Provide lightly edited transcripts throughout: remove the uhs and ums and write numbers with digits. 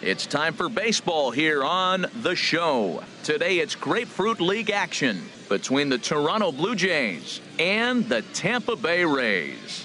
It's time for baseball here on the show. Today it's Grapefruit League action between the Toronto Blue Jays and the Tampa Bay Rays.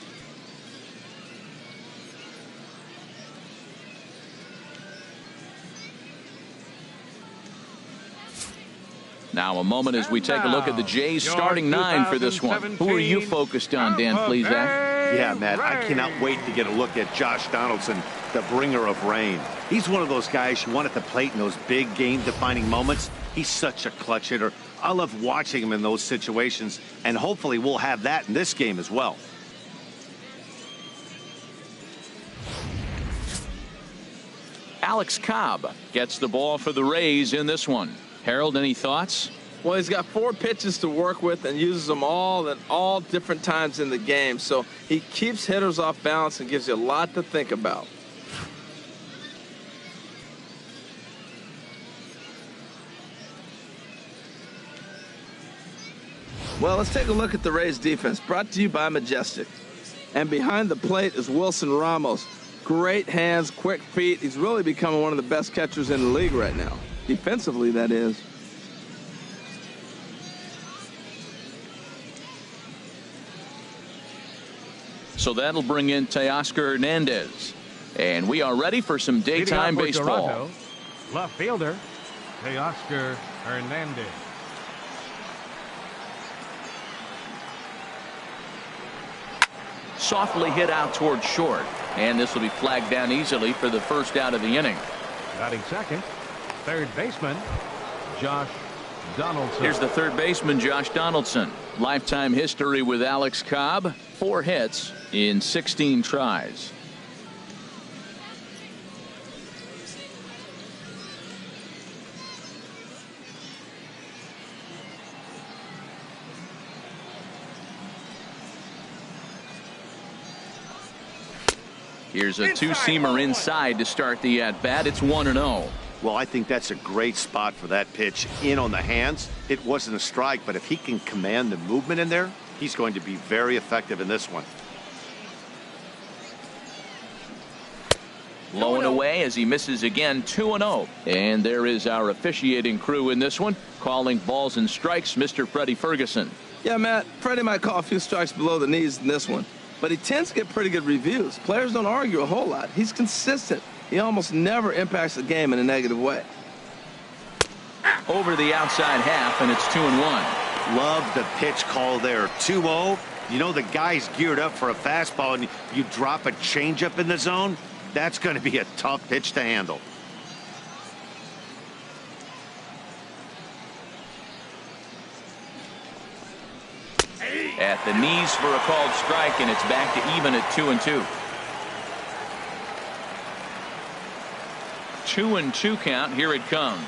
Now a moment as we take a look at the Jays starting nine for this one. Who are you focused on, Dan Plesac? Yeah, Matt, I cannot wait to get a look at Josh Donaldson, the bringer of rain. He's one of those guys you want at the plate in those big game-defining moments. He's such a clutch hitter. I love watching him in those situations, and hopefully we'll have that in this game as well. Alex Cobb gets the ball for the Rays in this one. Harold, any thoughts? Well, he's got 4 pitches to work with and uses them all at all different times in the game. So he keeps hitters off balance and gives you a lot to think about. Well, let's take a look at the Rays defense, brought to you by Majestic. And behind the plate is Wilson Ramos. Great hands, quick feet. He's really becoming one of the best catchers in the league right now. Defensively, that is. So that'll bring in Teoscar Hernandez. And we are ready for some daytime baseball. Toronto, left fielder, Teoscar Hernandez. Softly hit out toward short. And this will be flagged down easily for the first out of the inning. Batting second, third baseman, Josh Donaldson. Here's the third baseman, Josh Donaldson. Lifetime history with Alex Cobb. 4 hits in 16 tries. Here's a 2-seamer inside to start the at-bat. It's 1-0. Well, I think that's a great spot for that pitch in on the hands. It wasn't a strike, but if he can command the movement in there, he's going to be very effective in this one. Low and away as he misses again. 2-0. And there is our officiating crew in this one, calling balls and strikes, Mr. Freddie Ferguson. Yeah, Matt, Freddie might call a few strikes below the knees in this one, but he tends to get pretty good reviews. Players don't argue a whole lot. He's consistent. He almost never impacts the game in a negative way. Over the outside half, and it's 2-1. Love the pitch call there. 2-0. You know the guy's geared up for a fastball, and you drop a changeup in the zone. That's going to be a tough pitch to handle. At the knees for a called strike, and it's back to even at 2-2. 2-2 count. Here it comes.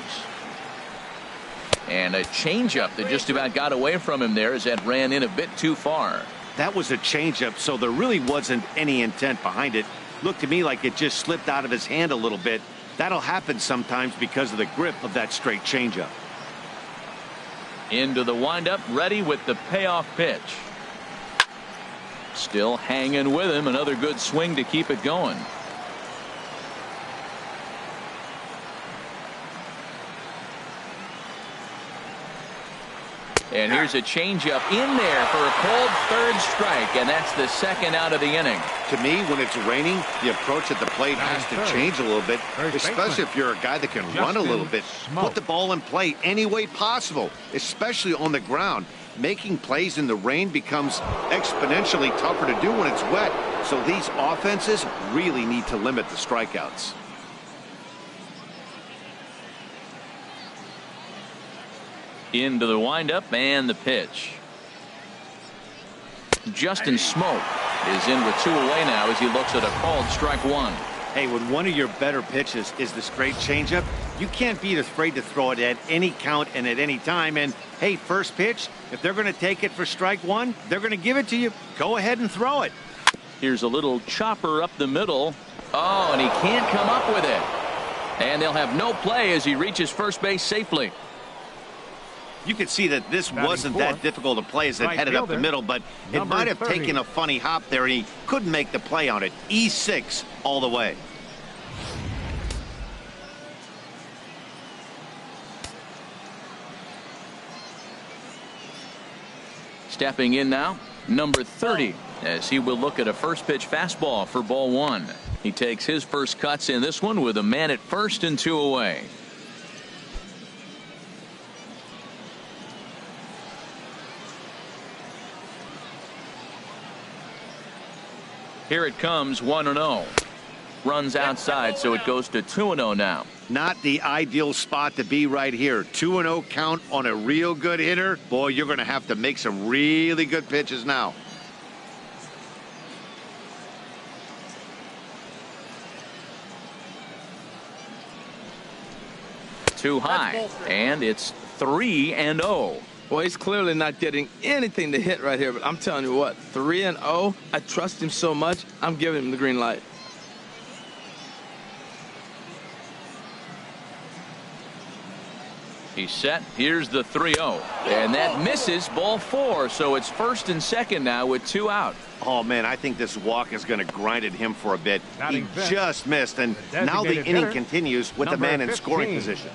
And a changeup that just about got away from him there as that ran in a bit too far. That was a changeup, so there really wasn't any intent behind it. Looked to me like it just slipped out of his hand a little bit. That'll happen sometimes because of the grip of that straight changeup. Into the windup, ready with the payoff pitch. Still hanging with him. Another good swing to keep it going. And here's a changeup in there for a called third strike, and that's the second out of the inning. To me, when it's raining, the approach at the plate has to change a little bit, especially if you're a guy that can run a little bit. Put the ball in play any way possible, especially on the ground. Making plays in the rain becomes exponentially tougher to do when it's wet, so these offenses really need to limit the strikeouts. Into the windup and the pitch. Justin Smoke is in with 2 away now as he looks at a called strike 1. Hey, when one of your better pitches is the straight changeup, you can't be afraid to throw it at any count and at any time. And hey, first pitch, if they're going to take it for strike 1, they're going to give it to you. Go ahead and throw it. Here's a little chopper up the middle. Oh, and he can't come up with it. And they'll have no play as he reaches first base safely. You could see that this wasn't that difficult a play as it headed up the middle, but it might have taken a funny hop there, and he couldn't make the play on it. E6 all the way. Stepping in now, number 30, as he will look at a first pitch fastball for ball one. He takes his first cuts in this one with a man at first and 2 away. Here it comes, 1-0. Runs outside, so it goes to 2-0 now. Not the ideal spot to be right here. 2-0 count on a real good hitter. Boy, you're going to have to make some really good pitches now. Too high, and it's 3-0. Well, he's clearly not getting anything to hit right here, but I'm telling you what, 3-0, I trust him so much, I'm giving him the green light. He's set. Here's the 3-0, and that misses, ball 4, so it's first and second now with 2 out. Oh, man, I think this walk is going to grind at him for a bit. He just missed, and now the inning hitter, continues with the man in scoring position.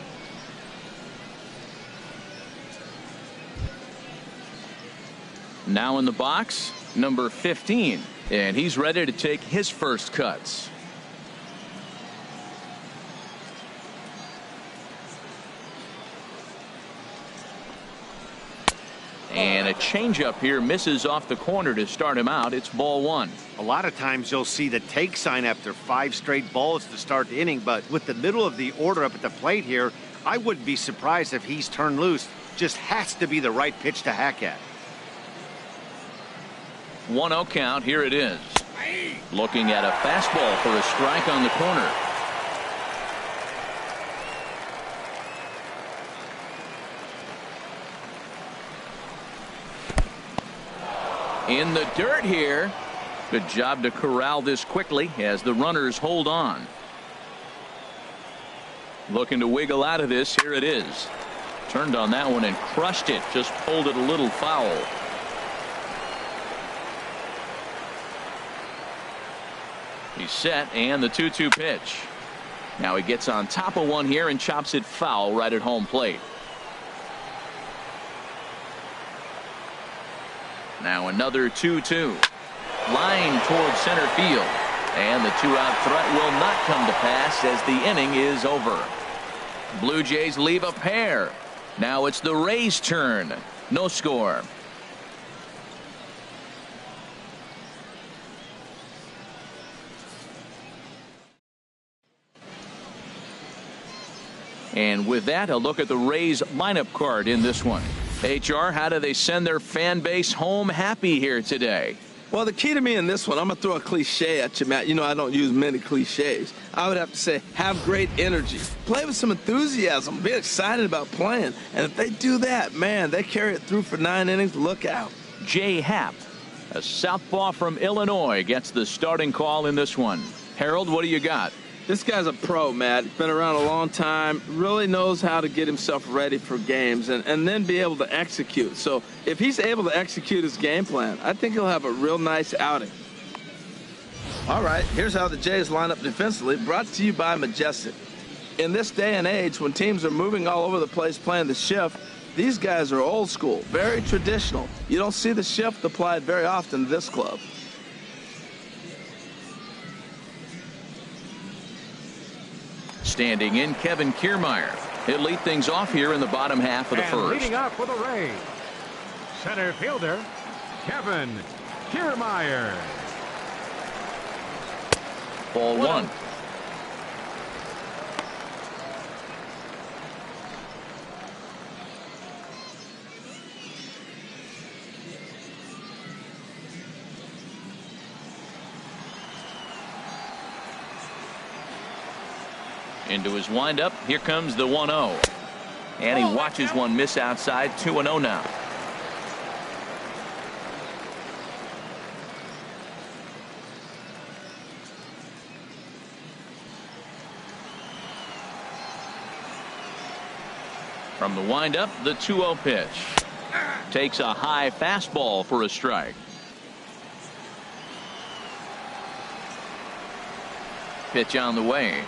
Now in the box, number 15, and he's ready to take his first cuts. And a changeup here misses off the corner to start him out. It's ball 1. A lot of times you'll see the take sign after 5 straight balls to start the inning, but with the middle of the order up at the plate here, I wouldn't be surprised if he's turned loose. Just has to be the right pitch to hack at. 1-0 count. Here it is. Looking at a fastball for a strike on the corner. In the dirt here. Good job to corral this quickly as the runners hold on. Looking to wiggle out of this. Here it is. Turned on that one and crushed it. Just pulled it a little foul. He's set, and the 2-2 pitch. Now he gets on top of one here and chops it foul right at home plate. Now another 2-2. Line towards center field. And the 2-out threat will not come to pass as the inning is over. Blue Jays leave a pair. Now it's the Rays' turn. No score. And with that, a look at the Rays lineup card in this one. HR, how do they send their fan base home happy here today? Well, the key to me in this one, I'm going to throw a cliche at you, Matt. You know I don't use many cliches. I would have to say have great energy. Play with some enthusiasm. Be excited about playing. And if they do that, man, they carry it through for 9 innings. Look out. Jay Happ, a southpaw from Illinois, gets the starting call in this one. Harold, what do you got? This guy's a pro, Matt. He's been around a long time, really knows how to get himself ready for games and then be able to execute. So if he's able to execute his game plan, I think he'll have a real nice outing. All right, here's how the Jays line up defensively, brought to you by Majestic. In this day and age, when teams are moving all over the place playing the shift, these guys are old school, very traditional. You don't see the shift applied very often to this club. Standing in, Kevin Kiermaier. He'll lead things off here in the bottom half of the first. Leading up for the Rays, center fielder Kevin Kiermaier. Ball 1. Into his windup. Here comes the 1-0. And he watches one miss outside. 2-0 now. From the windup, the 2-0 pitch. Takes a high fastball for a strike. Pitch on the way.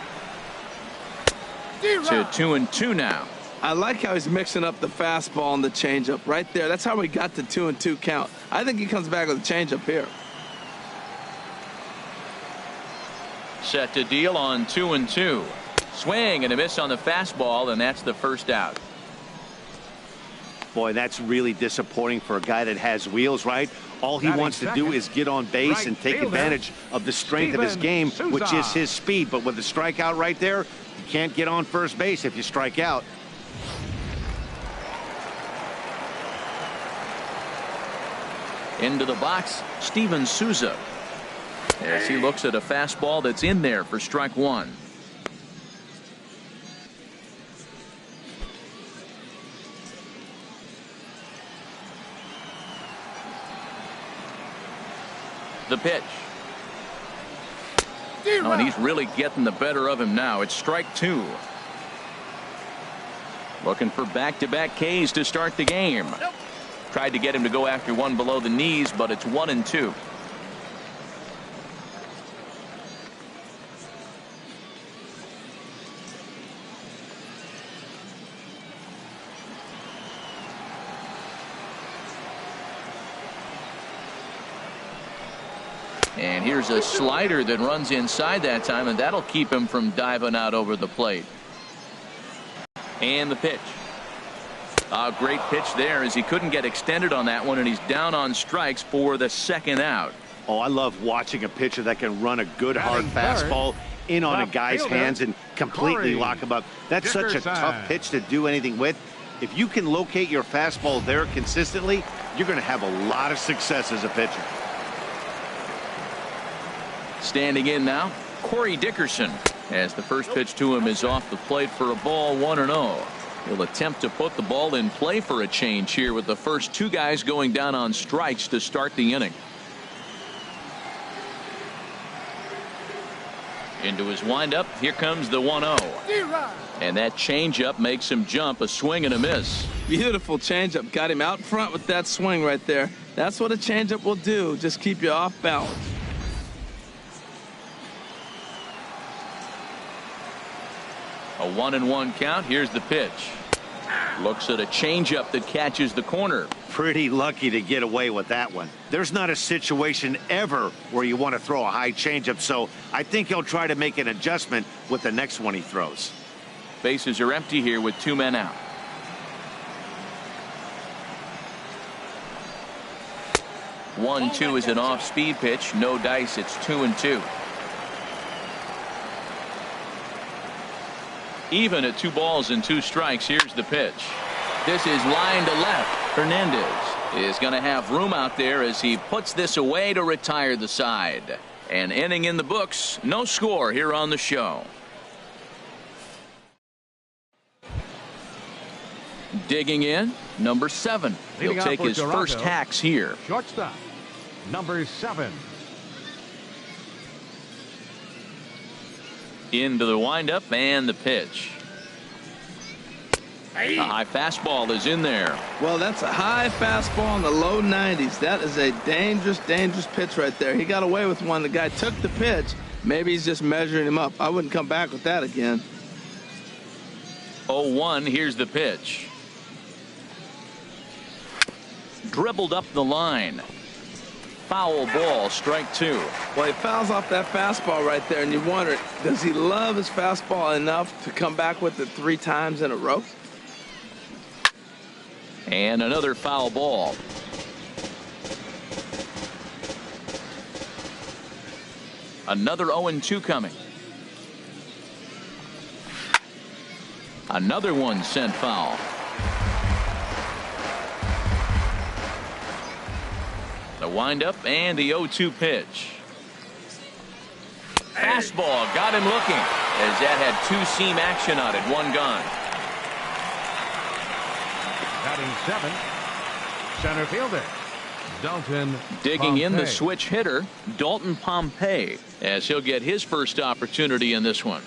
To 2-2 now. I like how he's mixing up the fastball and the changeup right there. That's how we got the 2-2 count. I think he comes back with a changeup here. Set to deal on 2-2. Swing and a miss on the fastball, and that's the first out. Boy, that's really disappointing for a guy that has wheels, right? All he wants to do is get on base and take advantage of the strength of his game, which is his speed. But with the strikeout right there, you can't get on first base if you strike out. Into the box, Steven Souza, as he looks at a fastball that's in there for strike one. The pitch. Oh, and he's really getting the better of him now. It's strike two. Looking for back-to-back Ks to start the game. Tried to get him to go after one below the knees, but it's 1-2. And here's a slider that runs inside that time, and that'll keep him from diving out over the plate. And the pitch. A great pitch there as he couldn't get extended on that one, and he's down on strikes for the second out. Oh, I love watching a pitcher that can run a good hard fastball in on a guy's hands and completely lock him up. That's such a tough pitch to do anything with. If you can locate your fastball there consistently, you're going to have a lot of success as a pitcher. Standing in now, Corey Dickerson, as the first pitch to him is off the plate for a ball, 1-0. He'll attempt to put the ball in play for a change here with the first two guys going down on strikes to start the inning. Into his windup, here comes the 1-0. And that changeup makes him jump, a swing and a miss. Beautiful changeup. Got him out front with that swing right there. That's what a changeup will do. Just keep you off balance. A 1-1 count. Here's the pitch. Looks at a changeup that catches the corner. Pretty lucky to get away with that one. There's not a situation ever where you want to throw a high changeup, so I think he'll try to make an adjustment with the next one he throws. Bases are empty here with two men out. One-two is an off-speed pitch. No dice. It's 2-2. Even at 2 balls and 2 strikes. Here's the pitch. This is line to left. Hernandez is going to have room out there as he puts this away to retire the side. An inning in the books. No score here on the show. Digging in, number 7. He'll take his first hacks here. Shortstop, number 7. Into the windup and the pitch. A high fastball is in there. Well, that's a high fastball in the low 90s. That is a dangerous, dangerous pitch right there. He got away with one. The guy took the pitch. Maybe he's just measuring him up. I wouldn't come back with that again. 0-1. Here's the pitch. Dribbled up the line. Foul ball, strike 2. Well, he fouls off that fastball right there, and you wonder, does he love his fastball enough to come back with it 3 times in a row? And another foul ball. Another 0-2 coming. Another one sent foul. The windup and the 0-2 pitch. Fastball got him looking as that had 2-seam action on it. 1 gone. Batting 7, center fielder Dalton Digging in the Pompey. switch hitter, Dalton Pompey, as he'll get his first opportunity in this one.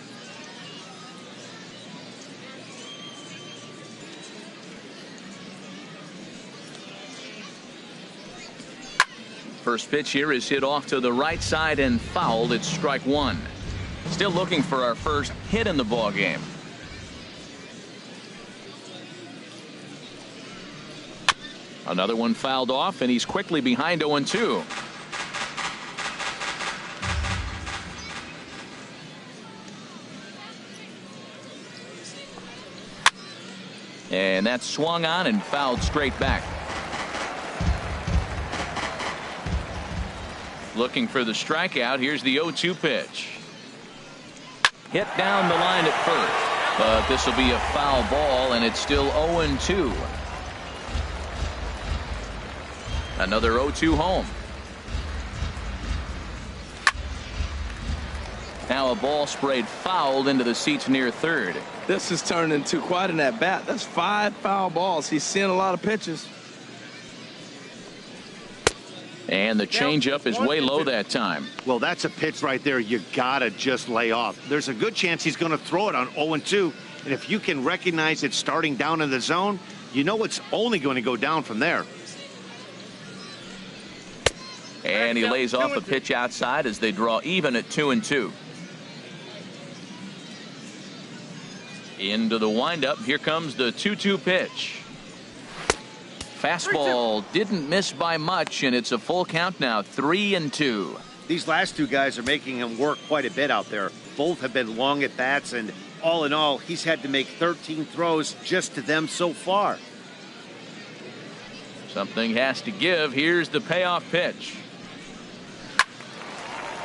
First pitch here is hit off to the right side and fouled. It's strike 1. Still looking for our first hit in the ball game. Another one fouled off, and he's quickly behind 0-2. And that's swung on and fouled straight back. Looking for the strikeout. Here's the 0-2 pitch. Hit down the line at first, but this will be a foul ball, and it's still 0-2. Another 0-2 home. Now a ball sprayed fouled into the seats near third. This has turned into quite an at-bat. That's 5 foul balls. He's seeing a lot of pitches. And the changeup is way low that time. Well, that's a pitch right there you gotta just lay off. There's a good chance he's going to throw it on 0-2, and if you can recognize it starting down in the zone, you know it's only going to go down from there. And he lays off a pitch outside as they draw even at 2-2. Into the windup. Here comes the 2-2 pitch. Fastball didn't miss by much, and it's a full count now, 3-2. These last two guys are making him work quite a bit out there. Both have been long at bats, and all in all, he's had to make 13 throws just to them so far. Something has to give. Here's the payoff pitch.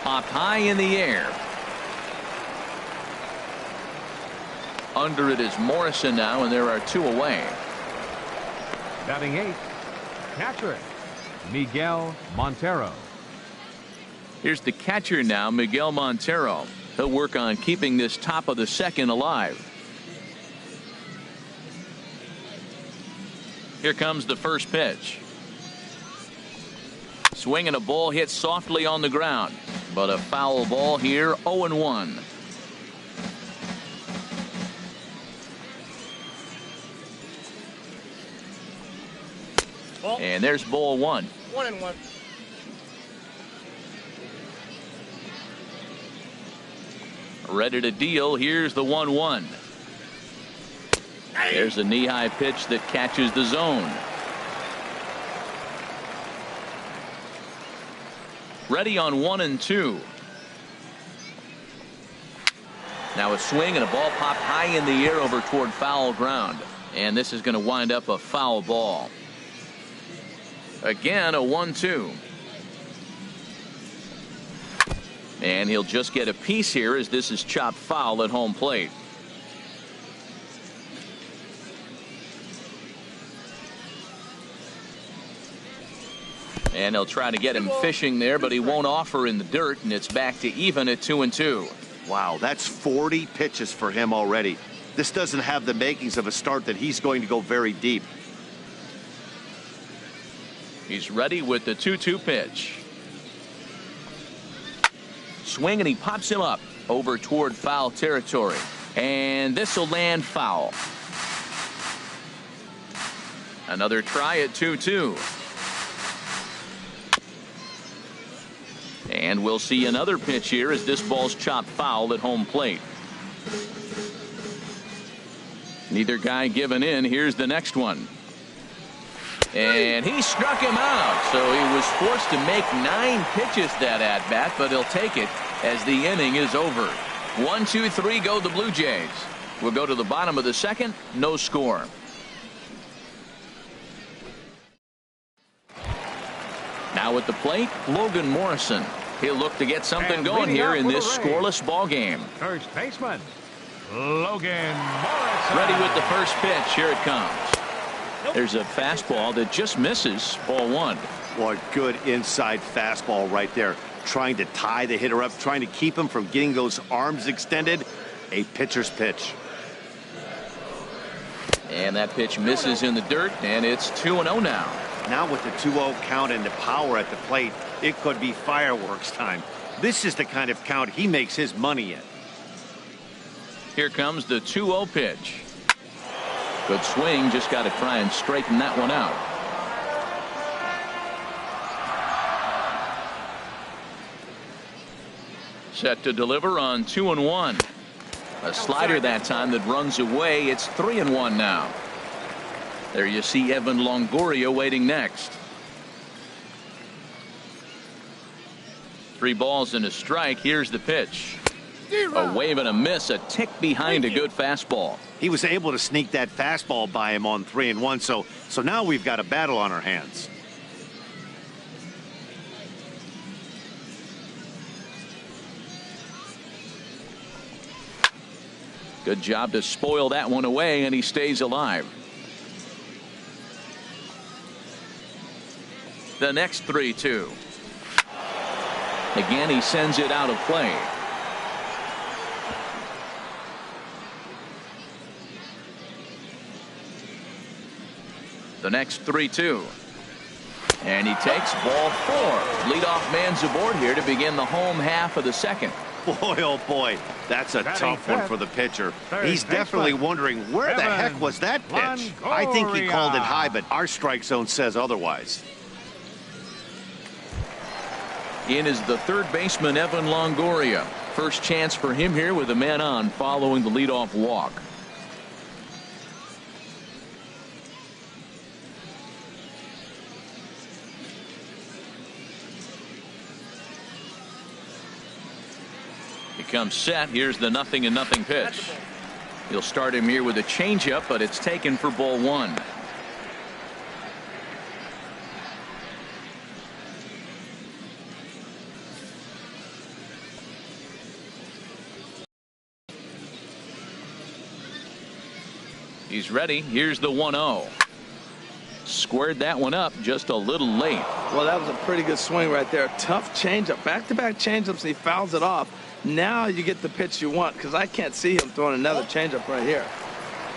Popped high in the air. Under it is Morrison now, and there are 2 away. Batting 8th, catcher, Miguel Montero. Here's the catcher now, Miguel Montero. He'll work on keeping this top of the second alive. Here comes the first pitch. Swinging a ball hit softly on the ground, but a foul ball here, 0-1. And there's ball 1. 1-1. Ready to deal. Here's the 1-1. There's a knee-high pitch that catches the zone. Ready on 1-2. Now a swing and a ball popped high in the air over toward foul ground. And this is going to wind up a foul ball. Again, a 1-2. And he'll just get a piece here as this is chopped foul at home plate. And they'll try to get him fishing there, but he won't offer in the dirt, and it's back to even at 2-2. Wow, that's 40 pitches for him already. This doesn't have the makings of a start that he's going to go very deep. He's ready with the 2-2 pitch. Swing, and he pops him up over toward foul territory. And this will land foul. Another try at 2-2. And we'll see another pitch here as this ball's chopped foul at home plate. Neither guy giving in. Here's the next one. And he struck him out, so he was forced to make 9 pitches that at bat, but he'll take it as the inning is over. 1, 2, 3 go the Blue Jays. We'll go to the bottom of the second. No score. Now at the plate, Logan Morrison. He'll look to get something going here in this scoreless ball game. First baseman, Logan Morrison. Ready with the first pitch. Here it comes. There's a fastball that just misses. Ball 1. What good inside fastball right there. Trying to tie the hitter up, trying to keep him from getting those arms extended. A pitcher's pitch. And that pitch misses in the dirt, and it's 2-0 now. Now with the 2-0 count and the power at the plate, it could be fireworks time. This is the kind of count he makes his money in. Here comes the 2-0 pitch. Good swing, just got to try and straighten that one out. Set to deliver on 2-1. A slider that time that runs away. It's 3-1 now. There you see Evan Longoria waiting next. 3 balls and a strike. Here's the pitch. A wave and a miss, a tick behind a good fastball. He was able to sneak that fastball by him on 3-1, so now we've got a battle on our hands. Good job to spoil that one away, and he stays alive. The next 3-2. Again, he sends it out of play. The next 3-2. And he takes ball 4. Leadoff man's aboard here to begin the home half of the second. Boy, oh boy, that's a tough one for the pitcher. He's definitely wondering where the heck was that pitch. I think he called it high, but our strike zone says otherwise. In is the third baseman, Evan Longoria. First chance for him here with a man on following the leadoff walk. He comes set. Here's the 0-0 pitch. He'll start him here with a changeup, but it's taken for ball 1. He's ready. Here's the 1-0. Squared that one up just a little late. Well, that was a pretty good swing right there. Tough changeup. Back-to-back changeups, and he fouls it off. Now you get the pitch you want, because I can't see him throwing another changeup right here.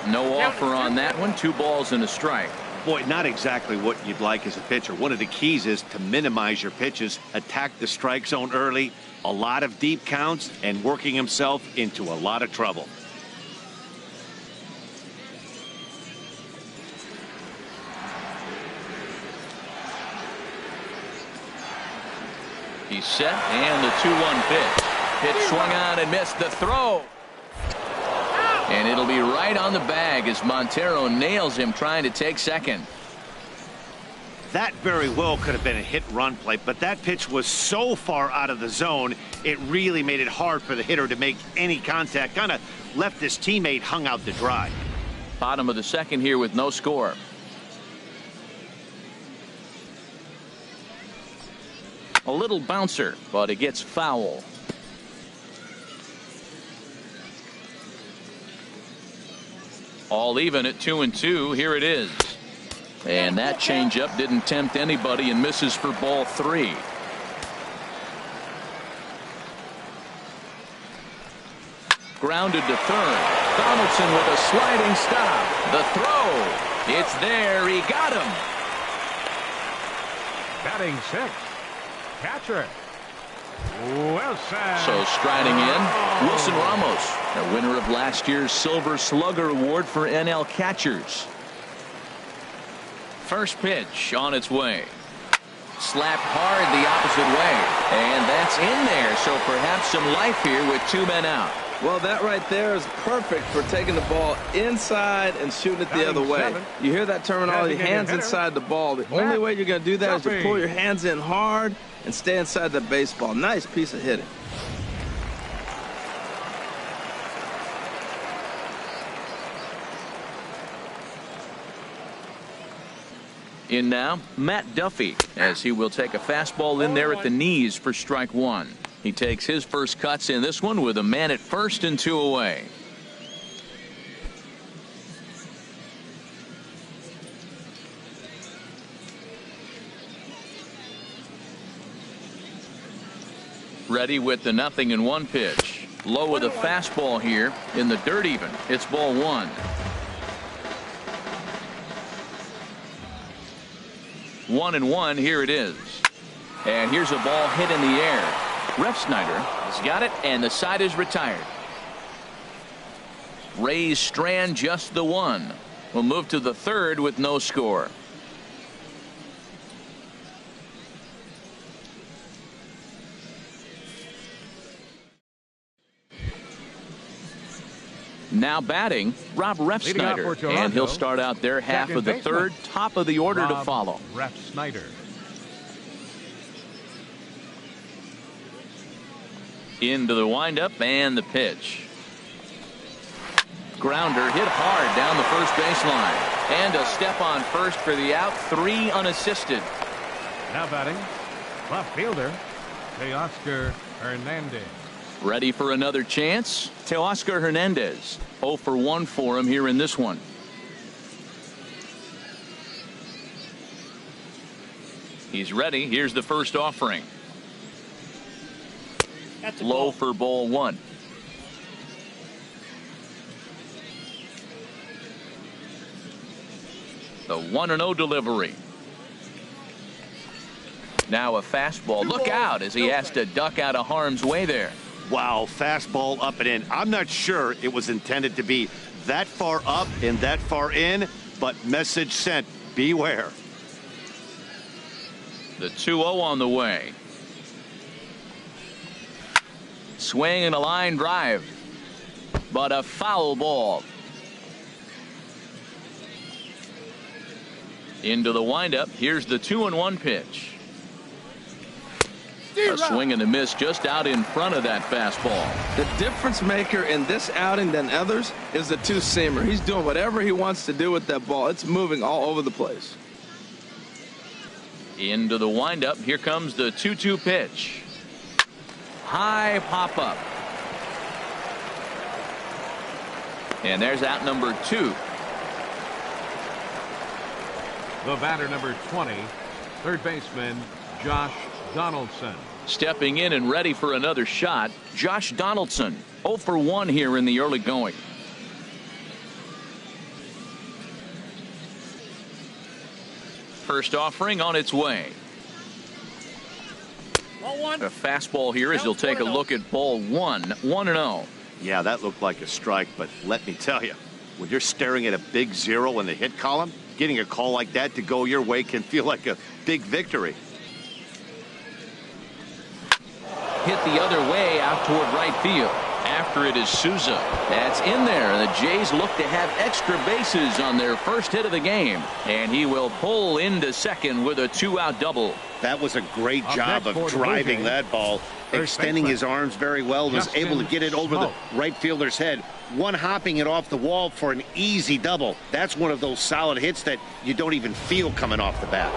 No offer on that one. 2 balls and a strike. Boy, not exactly what you'd like as a pitcher. One of the keys is to minimize your pitches, attack the strike zone early, a lot of deep counts, and working himself into a lot of trouble. He's set, and the 2-1 pitch. Pitch swung on and missed the throw. And it'll be right on the bag as Montero nails him trying to take second. That very well could have been a hit-run play, but that pitch was so far out of the zone, it really made it hard for the hitter to make any contact. Kind of left his teammate hung out to dry. Bottom of the second here with no score. A little bouncer, but it gets foul. All even at 2-2. Here it is. And that changeup didn't tempt anybody and misses for ball 3. Grounded to third. Donaldson with a sliding stop. The throw. It's there. He got him. Batting 6. Catcher. Wilson. So striding in, Wilson Ramos, the winner of last year's Silver Slugger Award for NL catchers. First pitch on its way. Slapped hard the opposite way. And that's in there, so perhaps some life here with 2 men out. Well, that right there is perfect for taking the ball inside and shooting it the other way. You hear that terminology, hands inside the ball. The only way you're going to do that is to pull your hands in hard and stay inside the baseball. Nice piece of hitting. In now, Matt Duffy, as he will take a fastball in there at the knees for strike 1. He takes his first cuts in this one with a man at first and 2 away. Ready with the 0-1 pitch. Low with a fastball here in the dirt even. It's ball 1. 1-1. Here it is. And here's a ball hit in the air. Refsnyder has got it, and the side is retired. Rays strand just the 1. We'll move to the 3rd with no score. Now batting, Rob Refsnyder, Toronto, and he'll start out their half second of the baseman, third, top of the order to Rob follow. Refsnyder. Into the windup and the pitch. Grounder hit hard down the first baseline. And a step on first for the out, 3 unassisted. Now batting, left fielder, Teoscar Hernandez. Ready for another chance? Teoscar Hernandez. 0 for 1 for him here in this one. He's ready. Here's the first offering. Low for ball 1. The 1-0 delivery. Now a fastball. Look out as he has to duck out of harm's way there. Wow, fastball up and in. I'm not sure it was intended to be that far up and that far in, but message sent. Beware. The 2-0 on the way. Swing and a line drive, but a foul ball. Into the windup. Here's the 2-1 pitch. A swing and a miss just out in front of that fastball. The difference maker in this outing than others is the two-seamer. He's doing whatever he wants to do with that ball. It's moving all over the place. Into the windup. Here comes the 2-2 pitch. High pop up. And there's out number 2. The batter, number 20, third baseman Josh Donaldson. Stepping in and ready for another shot, Josh Donaldson. 0 for 1 here in the early going. First offering on its way. A fastball here as he'll take a look at ball 1. 1-0. Yeah, that looked like a strike, but let me tell you, when you're staring at a big 0 in the hit column, getting a call like that to go your way can feel like a big victory. Hit the other way out toward right field. After it is Souza. That's in there. The Jays look to have extra bases on their first hit of the game. And he will pull into second with a 2-out double. That was a great job of driving that ball, extending his arms very well, was able to get it over the right fielder's head, one-hopping it off the wall for an easy double. That's one of those solid hits that you don't even feel coming off the bat.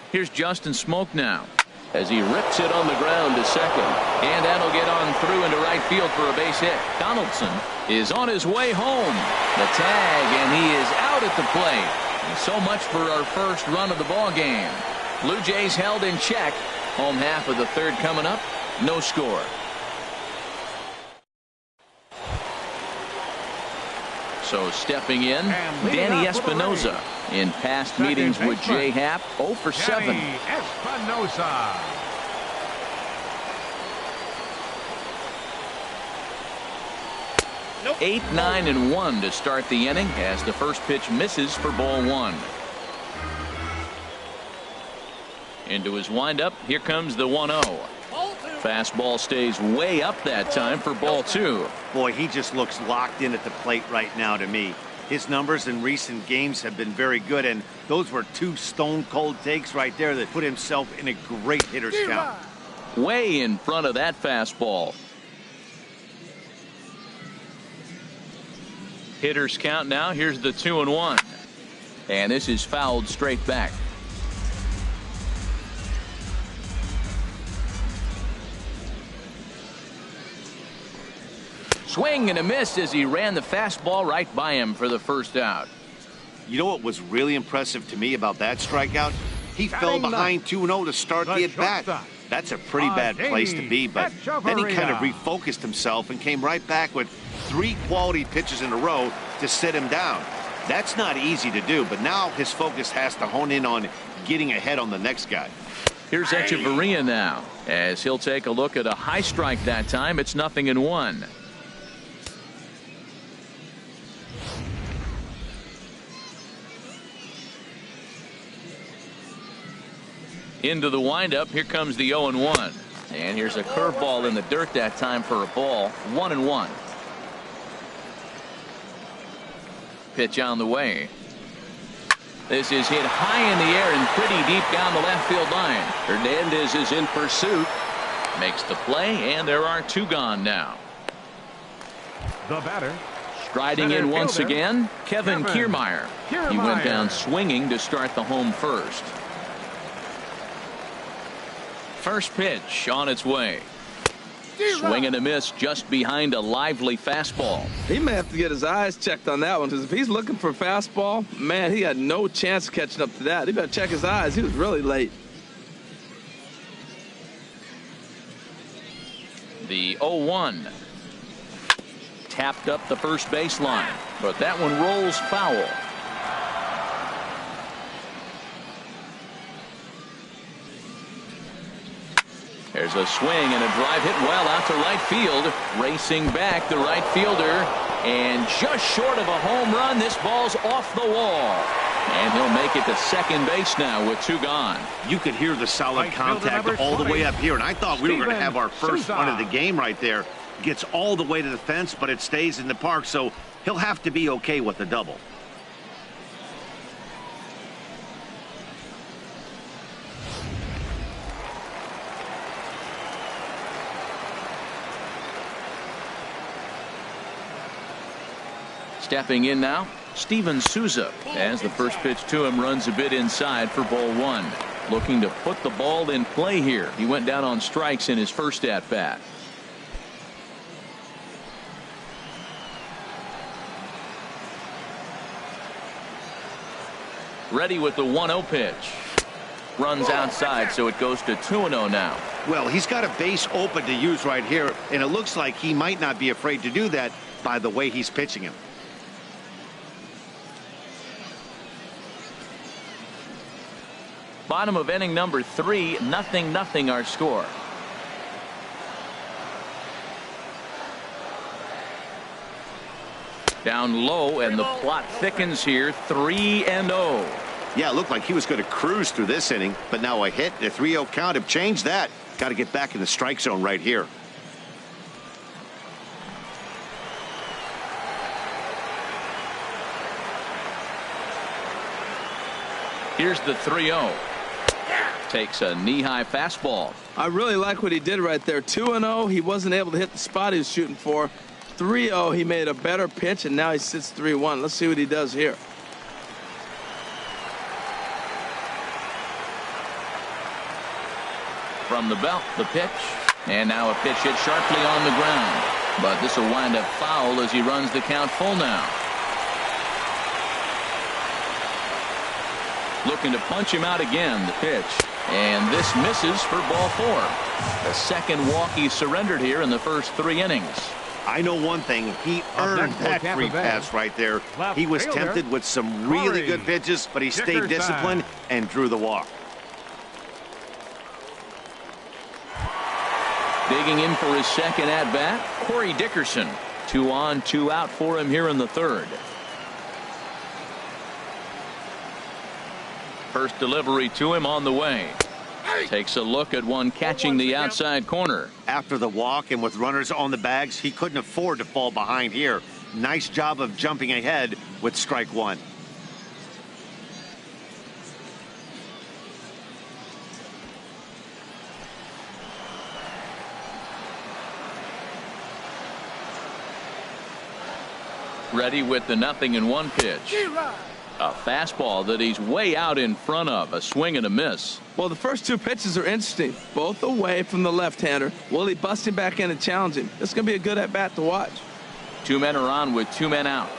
Here's Justin Smoak now as he rips it on the ground to second. And that'll get on through into right field for a base hit. Donaldson is on his way home. The tag, and he is out at the plate. And so much for our first run of the ball game. Blue Jays held in check. Home half of the third coming up. No score. So stepping in, Danny Espinosa. In past meetings with Jay Happ, 0 for 7. Espinosa. Nope. 8, 9, and 1 to start the inning as the first pitch misses for ball 1. Into his windup. Here comes the 1-0. Fastball stays way up that time for ball 2. Boy, he just looks locked in at the plate right now to me. His numbers in recent games have been very good, and those were 2 stone-cold takes right there that put himself in a great hitter's count. Way in front of that fastball. Hitter's count now. Here's the 2-1. And this is fouled straight back. Swing and a miss as he ran the fastball right by him for the first out. You know what was really impressive to me about that strikeout? He fell behind 2-0 to start the at-bat. That's a pretty bad place to be, but then he kind of refocused himself and came right back with 3 quality pitches in a row to sit him down. That's not easy to do, but now his focus has to hone in on getting ahead on the next guy. Here's Echeverria now as he'll take a look at a high strike that time. It's 0-1. Into the windup. Here comes the 0-1. And here's a curveball in the dirt that time for a ball. 1-1. Pitch on the way. This is hit high in the air and pretty deep down the left field line. Hernandez is in pursuit. Makes the play, and there are 2 gone now. The batter. Striding in once again, Kevin Kiermaier. He went down swinging to start the home first. First pitch on its way. Swing and a miss just behind a lively fastball. He may have to get his eyes checked on that one, because if he's looking for a fastball, man, he had no chance of catching up to that. He better check his eyes. He was really late. The 0-1. Tapped up the first baseline, but that one rolls foul. There's a swing and a drive hit well out to right field. Racing back the right fielder, and just short of a home run. This ball's off the wall, and he'll make it to second base now with 2 gone. You could hear the solid contact all the way up here, and I thought we were going to have our first run of the game right there. Gets all the way to the fence, but it stays in the park, so he'll have to be okay with the double. Stepping in now, Steven Souza, as the first pitch to him runs a bit inside for ball 1. Looking to put the ball in play here. He went down on strikes in his first at bat. Ready with the 1-0 pitch. Runs outside, so it goes to 2-0 now. Well, he's got a base open to use right here, and it looks like he might not be afraid to do that by the way he's pitching him. Bottom of inning number 3, 0-0 our score. Down low, and the plot thickens here. 3-0. Yeah, it looked like he was going to cruise through this inning, but now a hit, a 3-0 count have changed that. Got to get back in the strike zone right here. Here's the 3-0. Takes a knee-high fastball. I really like what he did right there. 2-0, he wasn't able to hit the spot he was shooting for. 3-0, he made a better pitch, and now he sits 3-1. Let's see what he does here. From the belt, the pitch, and now a pitch hit sharply on the ground. But this will wind up foul as he runs the count full now. Looking to punch him out again, the pitch. And this misses for ball 4. The second walk he surrendered here in the first 3 innings. I know one thing. He earned that free pass right there. He was tempted with some really good pitches, but he stayed disciplined and drew the walk. Digging in for his second at-bat, Corey Dickerson. 2 on, 2 out for him here in the 3rd. First delivery to him on the way. Takes a look at one catching the outside corner. After the walk and with runners on the bags, he couldn't afford to fall behind here. Nice job of jumping ahead with strike 1. Ready with the 0-1 pitch. A fastball that he's way out in front of. A swing and a miss. Well, the first 2 pitches are interesting. Both away from the left-hander. Will he bust him back in and challenge him? This is going to be a good at-bat to watch. 2 men are on with 2 men out.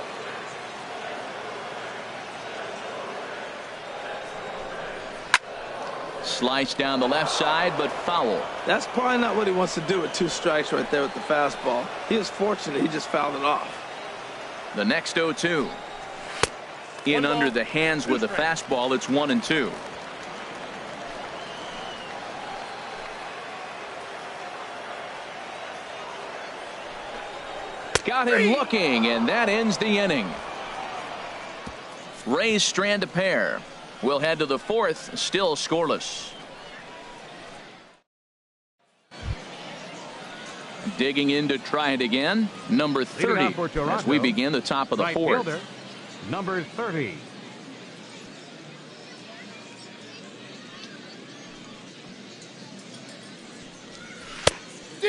Slice down the left side, but foul. That's probably not what he wants to do with 2 strikes right there with the fastball. He was fortunate he just fouled it off. The next 0-2. In under the hands with a fastball. It's 1-2. Got him looking, and that ends the inning. Rays strand a pair. We'll head to the 4th, still scoreless. Digging in to try it again, number 30, as we begin the top of the fourth. Fielder, number 30.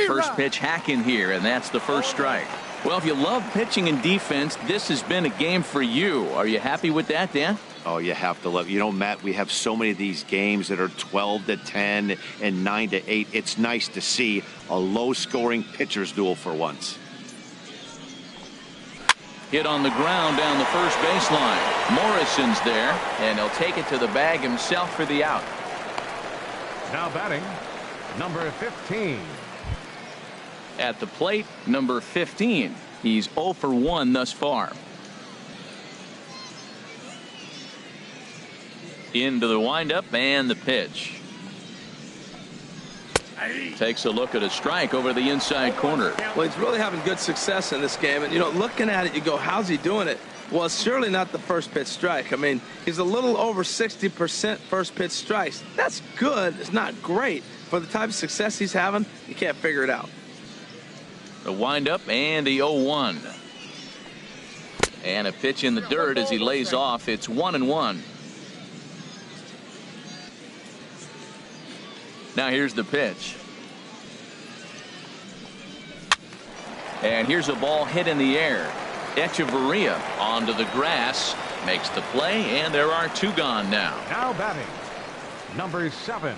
First pitch hacking here, and that's the first strike. Well, if you love pitching and defense, this has been a game for you. Are you happy with that, Dan? Oh, you have to love. You know, Matt, we have so many of these games that are 12-10 and 9-8. It's nice to see a low-scoring pitcher's duel for once. Hit on the ground down the first baseline. Morrison's there, and he'll take it to the bag himself for the out. Now batting, number 15. At the plate, number 15. He's 0 for 1 thus far. Into the windup and the pitch. Takes a look at a strike over the inside corner. Well, he's really having good success in this game. And, you know, looking at it, you go, how's he doing it? Well, it's surely not the first pitch strike. I mean, he's a little over 60% first pitch strikes. That's good. It's not great. For the type of success he's having, you can't figure it out. The windup and the 0-1. And a pitch in the dirt as he lays off. It's 1-1. Now here's the pitch. And here's a ball hit in the air. Echeverria onto the grass. Makes the play, and there are 2 gone now. Now batting, number 7.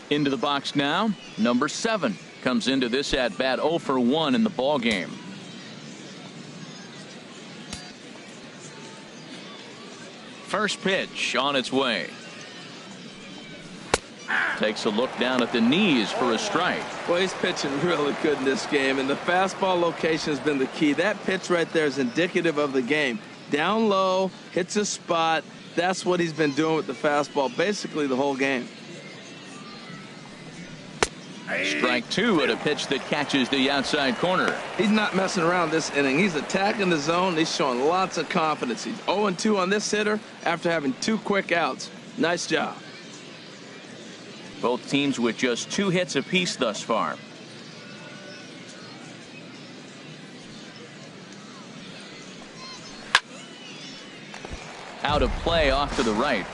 Into the box now, number 7. Comes into this at bat 0 for 1 in the ball game. First pitch on its way. Takes a look down at the knees for a strike. Well, he's pitching really good in this game, and the fastball location has been the key. That pitch right there is indicative of the game. Down low, hits a spot. That's what he's been doing with the fastball basically the whole game. Strike 2 at a pitch that catches the outside corner. He's not messing around this inning. He's attacking the zone. He's showing lots of confidence. He's 0-2 on this hitter after having 2 quick outs. Nice job. Both teams with just 2 hits apiece thus far. Out of play off to the right.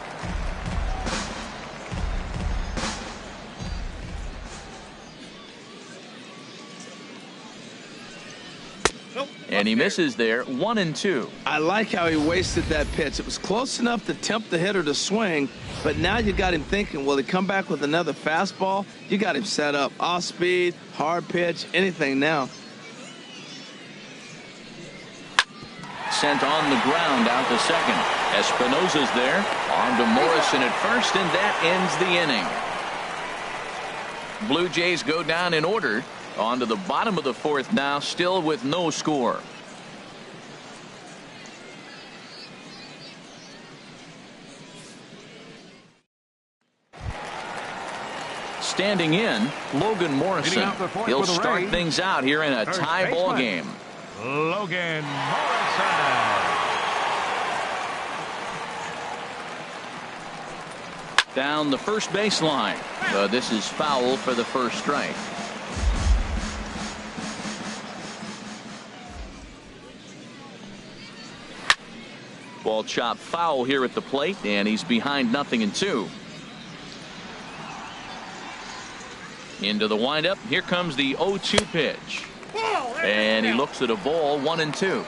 And he misses there, 1-2. I like how he wasted that pitch. It was close enough to tempt the hitter to swing, but now you got him thinking, will he come back with another fastball? You got him set up. Off speed, hard pitch, anything now. Sent on the ground out to second. Espinosa's there. On to Morrison at first, and that ends the inning. Blue Jays go down in order. On to the bottom of the fourth now, still with no score. Standing in, Logan Morrison. He'll start things out here in a tie ball game. Logan Morrison. Down the first baseline. This is foul for the first strike. Ball chopped foul here at the plate, and he's behind 0-2. Into the windup. Here comes the 0-2 pitch. And he looks at a ball, 1-2.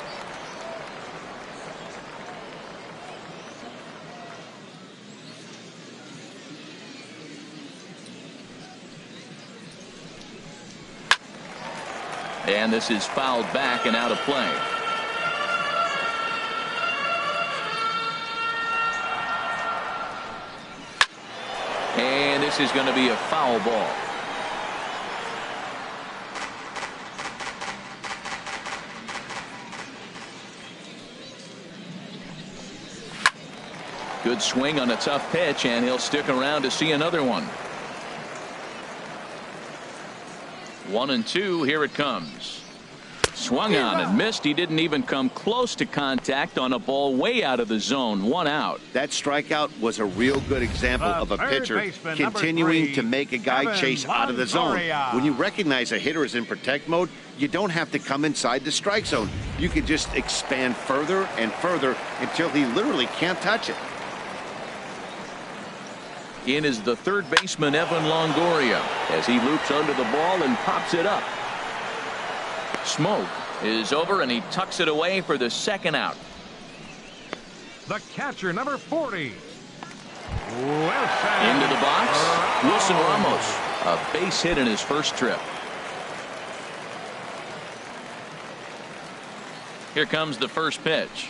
And this is fouled back and out of play. And this is going to be a foul ball. Good swing on a tough pitch, and he'll stick around to see another one. 1-2, here it comes. Swung on and missed. He didn't even come close to contact on a ball way out of the zone. 1 out. That strikeout was a real good example of a pitcher continuing to make a guy chase out of the zone. When you recognize a hitter is in protect mode, you don't have to come inside the strike zone. You can just expand further and further until he literally can't touch it. In is the third baseman, Evan Longoria, as he loops under the ball and pops it up. Smoke is over, and he tucks it away for the 2nd out. The catcher, number 40. Wilson. Into the box. Wilson Ramos. A base hit in his first trip. Here comes the first pitch.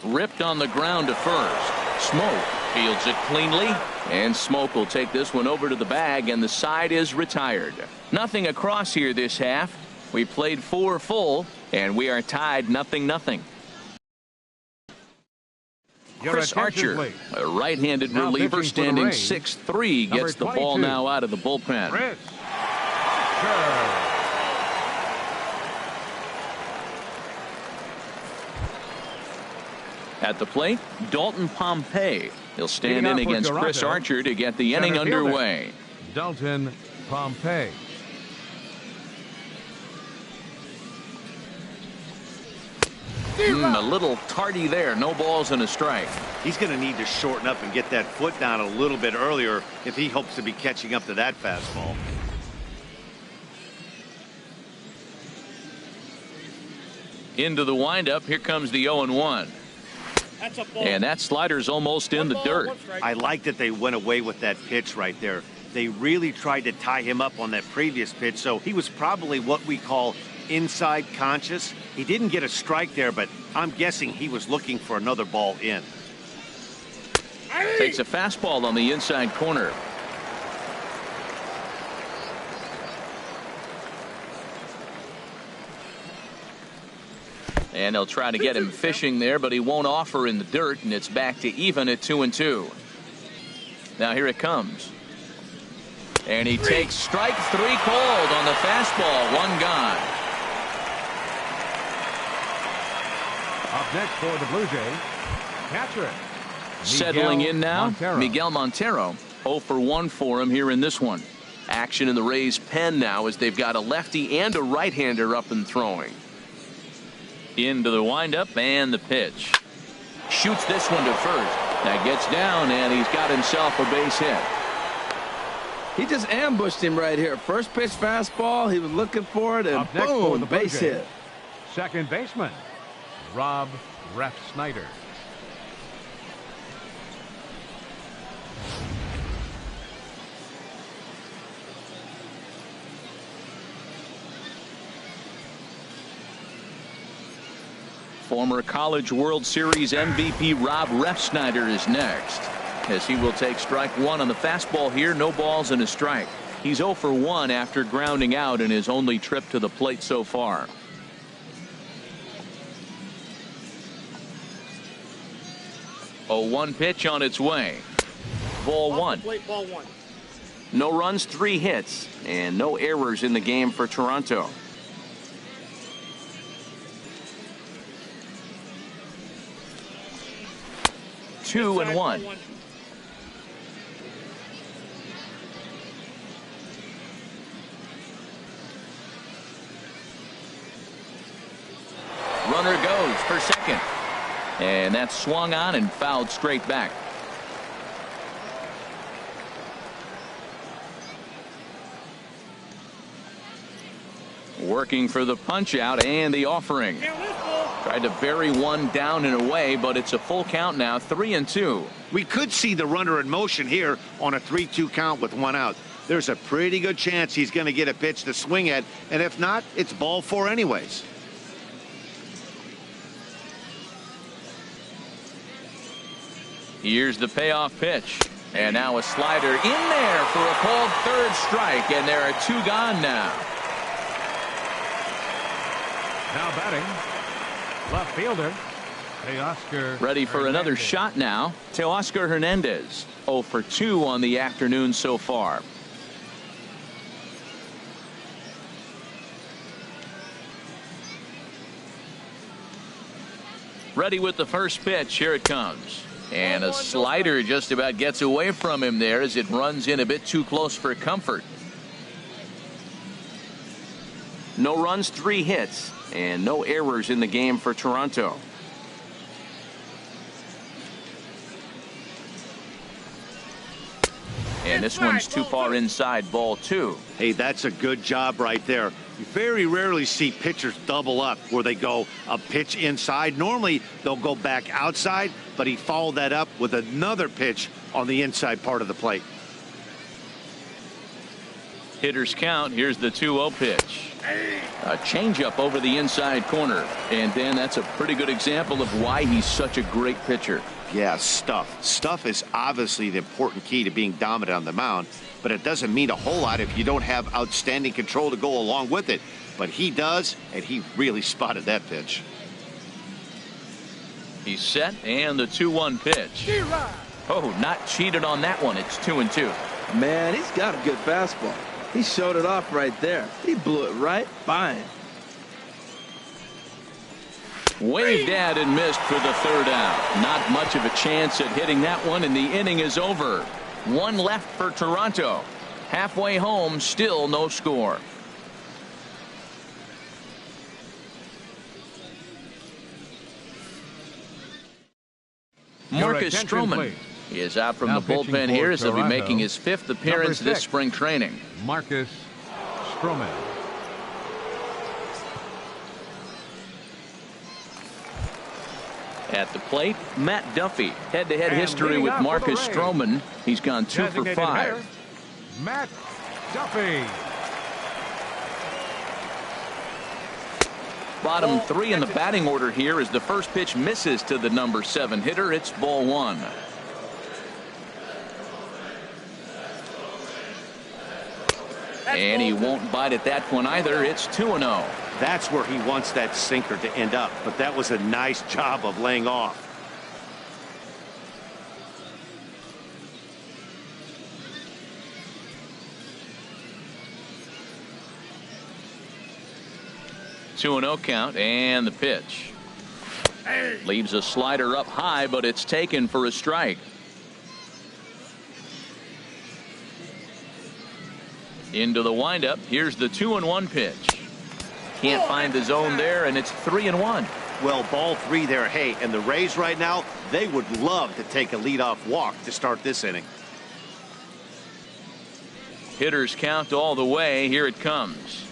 Ripped on the ground to first. Smoke fields it cleanly, and Smoke will take this one over to the bag, and the side is retired. Nothing across here this half. We played 4 full, and we are tied 0-0. Chris Archer, a right-handed reliever, standing 6'3", gets the ball now out of the bullpen. Chris Archer. At the plate, Dalton Pompey. He'll stand in against Chris Archer to get the inning underway. Dalton Pompey. A little tardy there. No balls and a strike. He's going to need to shorten up and get that foot down a little bit earlier if he hopes to be catching up to that fastball. Into the windup. Here comes the 0-1. And that slider's almost in the dirt. I like that they went away with that pitch right there. They really tried to tie him up on that previous pitch, so he was probably what we call inside conscious. He didn't get a strike there, but I'm guessing he was looking for another ball in. Takes a fastball on the inside corner. And they'll try to get him fishing there, but he won't offer in the dirt, and it's back to even at 2-2. Now here it comes. And he takes strike 3 cold on the fastball. 1 gone. Up next for the Blue Jays, catcher. Settling in now, Miguel Montero. 0 for 1 for him here in this one. Action in the Rays' pen now as they've got a lefty and a right-hander up and throwing. Into the windup and the pitch. Shoots this one to first. That gets down, and he's got himself a base hit. He just ambushed him right here. First pitch fastball. He was looking for it, and boom, base hit. Second baseman, Rob Refsnyder. Former College World Series MVP Rob Refsnyder is next, as he will take strike 1 on the fastball here. No balls and a strike. He's 0 for 1 after grounding out in his only trip to the plate so far. A 1 pitch on its way. Ball 1. No runs, 3 hits, and no errors in the game for Toronto. Two and one. Runner goes for second. And that's swung on and fouled straight back. Working for the punch out and the offering. Tried to bury one down and away, but it's a full count now, 3-2. We could see the runner in motion here on a 3-2 count with 1 out. There's a pretty good chance he's going to get a pitch to swing at, and if not, it's ball 4 anyways. Here's the payoff pitch. And now a slider in there for a called 3rd strike, and there are 2 gone now. Now batting, left fielder, Teoscar ready for another shot now. Teoscar Hernandez, 0 for 2 on the afternoon so far. Ready with the first pitch. Here it comes. And a slider just about gets away from him there as it runs in a bit too close for comfort. No runs, 3 hits, and no errors in the game for Toronto. And this one's too far inside, ball 2. Hey, that's a good job right there. You very rarely see pitchers double up where they go a pitch inside. Normally, they'll go back outside, but he followed that up with another pitch on the inside part of the plate. Hitters count. Here's the 2-0 pitch. A changeup over the inside corner. And Dan, that's a pretty good example of why he's such a great pitcher. Yeah, stuff. Stuff is obviously the important key to being dominant on the mound, but it doesn't mean a whole lot if you don't have outstanding control to go along with it. But he does, and he really spotted that pitch. He's set, and the 2-1 pitch. Oh, not cheated on that one. It's 2-2. Man, he's got a good fastball. He showed it off right there. He blew it right by him. Waved at and missed for the 3rd out. Not much of a chance at hitting that one, and the inning is over. 1 left for Toronto. Halfway home, still no score. Marcus Stroman is out from the bullpen here as he'll be making his 5th appearance this spring training. Marcus Stroman. At the plate, Matt Duffy. Head-to-head history with Marcus Stroman. He's gone 2 for 5. Matt Duffy. Bottom 3 in the batting order here as the first pitch misses to the number 7 hitter. It's ball 1. And he won't bite at that one either. It's 2-0. That's where he wants that sinker to end up, but that was a nice job of laying off. Two and 0 count, and the pitch. Leaves a slider up high, but it's taken for a strike. Into the windup. Here's the 2-1 pitch. Can't find the zone there, and it's 3-1. Well, ball 3 there. Hey, and the Rays right now, they would love to take a leadoff walk to start this inning. Hitters count all the way. Here it comes.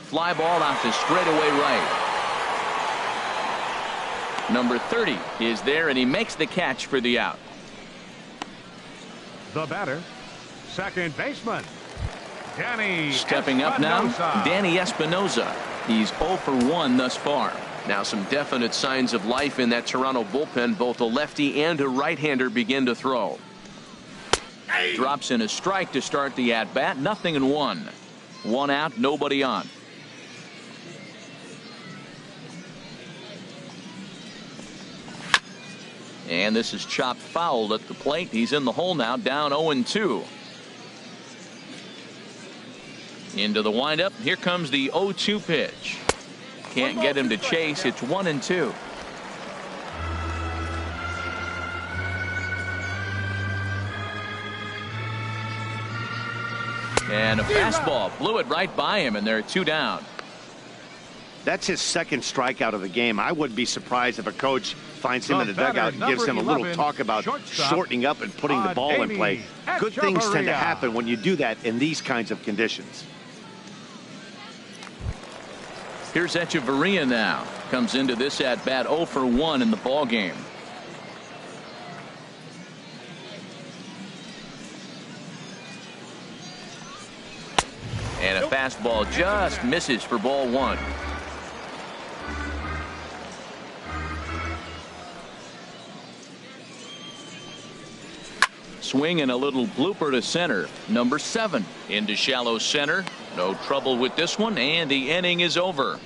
Fly ball out to straightaway right. Number 30 is there, and he makes the catch for the out. The batter, second baseman, Danny Stepping up now, Danny Espinosa. He's 0 for 1 thus far. Now some definite signs of life in that Toronto bullpen. Both a lefty and a right-hander begin to throw. Drops in a strike to start the at-bat. 0-1. 1 out, nobody on. And this is chopped foul at the plate. He's in the hole now, down 0-2. Into the windup. Here comes the 0-2 pitch. Can't get him to chase. It's 1-2. And a fastball blew it right by him, and they're 2 down. That's his second strikeout of the game. I wouldn't be surprised if a coach finds him in the dugout and gives him a little talk about shortening up and putting the ball in play. Good things tend to happen when you do that in these kinds of conditions. Here's Echeverria now. Comes into this at bat 0 for 1 in the ball game. And a fastball just misses for ball 1. Swing and a little blooper to center. Number 7 into shallow center. No trouble with this one, and the inning is over.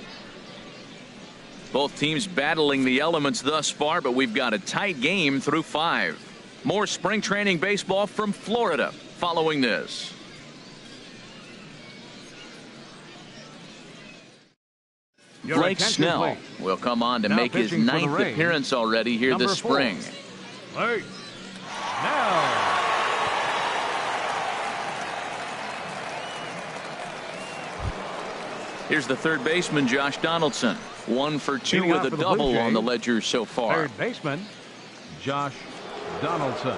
Both teams battling the elements thus far, but we've got a tight game through 5. More spring training baseball from Florida following this. Blake Snell will come on to make his 9th appearance already here this spring. Blake Snell. Here's the third baseman, Josh Donaldson. 1 for 2 with a double on the ledger so far. Third baseman, Josh Donaldson.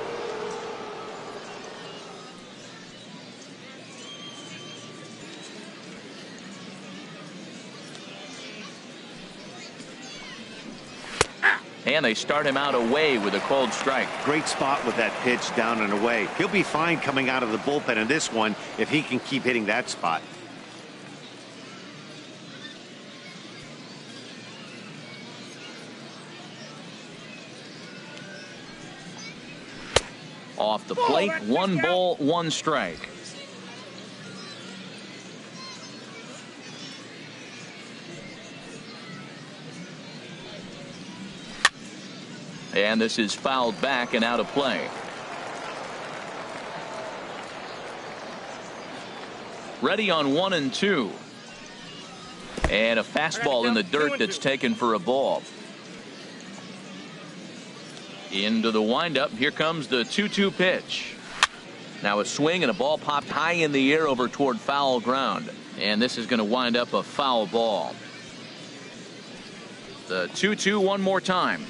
And they start him out away with a cold strike. Great spot with that pitch down and away. He'll be fine coming out of the bullpen in this one if he can keep hitting that spot. Off the plate, 1 ball, 1 strike. And this is fouled back and out of play. Ready on 1 and 2. And a fastball in the dirt that's taken for a ball. Into the windup. Here comes the 2-2 pitch. Now a swing and a ball popped high in the air over toward foul ground. And this is going to wind up a foul ball. The 2-2 one more time.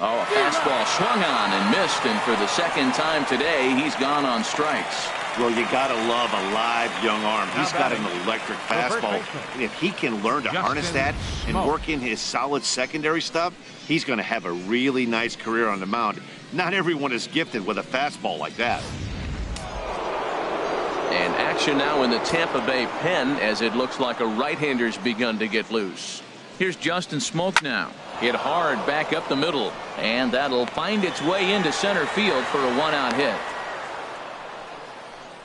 Oh, a fastball swung on and missed, and for the second time today, he's gone on strikes. Well, you got to love a live young arm. He's got an electric fastball. And if he can learn to harness that and work in his solid secondary stuff, he's going to have a really nice career on the mound. Not everyone is gifted with a fastball like that. And action now in the Tampa Bay pen as it looks like a right-hander's begun to get loose. Here's Justin Smoak now. Hit hard back up the middle, and that'll find its way into center field for a 1-out hit.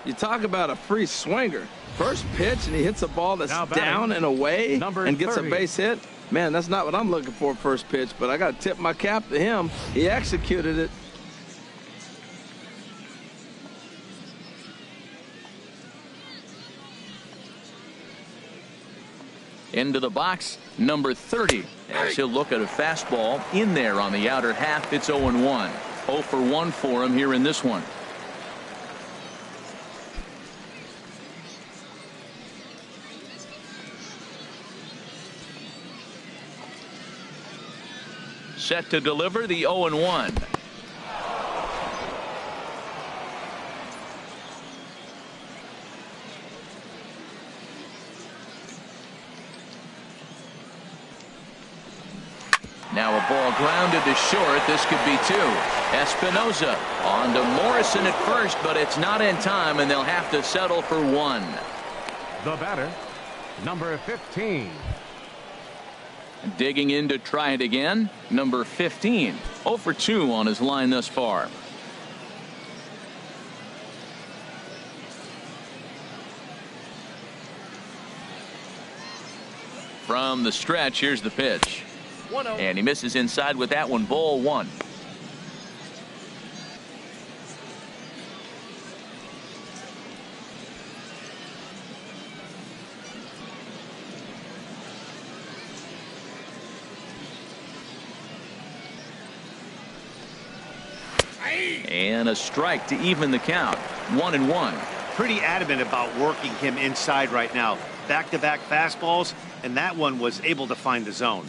You talk about a free swinger. First pitch, and he hits a ball that's down and away and gets a base hit. Man, that's not what I'm looking for first pitch, but I got to tip my cap to him. He executed it. Into the box, number 30. As he'll look at a fastball in there on the outer half. It's 0-1. 0 for 1 for him here in this one. Set to deliver the 0-1. Now a ball grounded to short. This could be 2. Espinosa on to Morrison at first, but it's not in time, and they'll have to settle for 1. The batter, number 15. Digging in to try it again, number 15. 0 for 2 on his line thus far. From the stretch, here's the pitch. And he misses inside with that one. Ball 1. And a strike to even the count. 1-1. Pretty adamant about working him inside right now. Back-to-back fastballs, and that one was able to find the zone.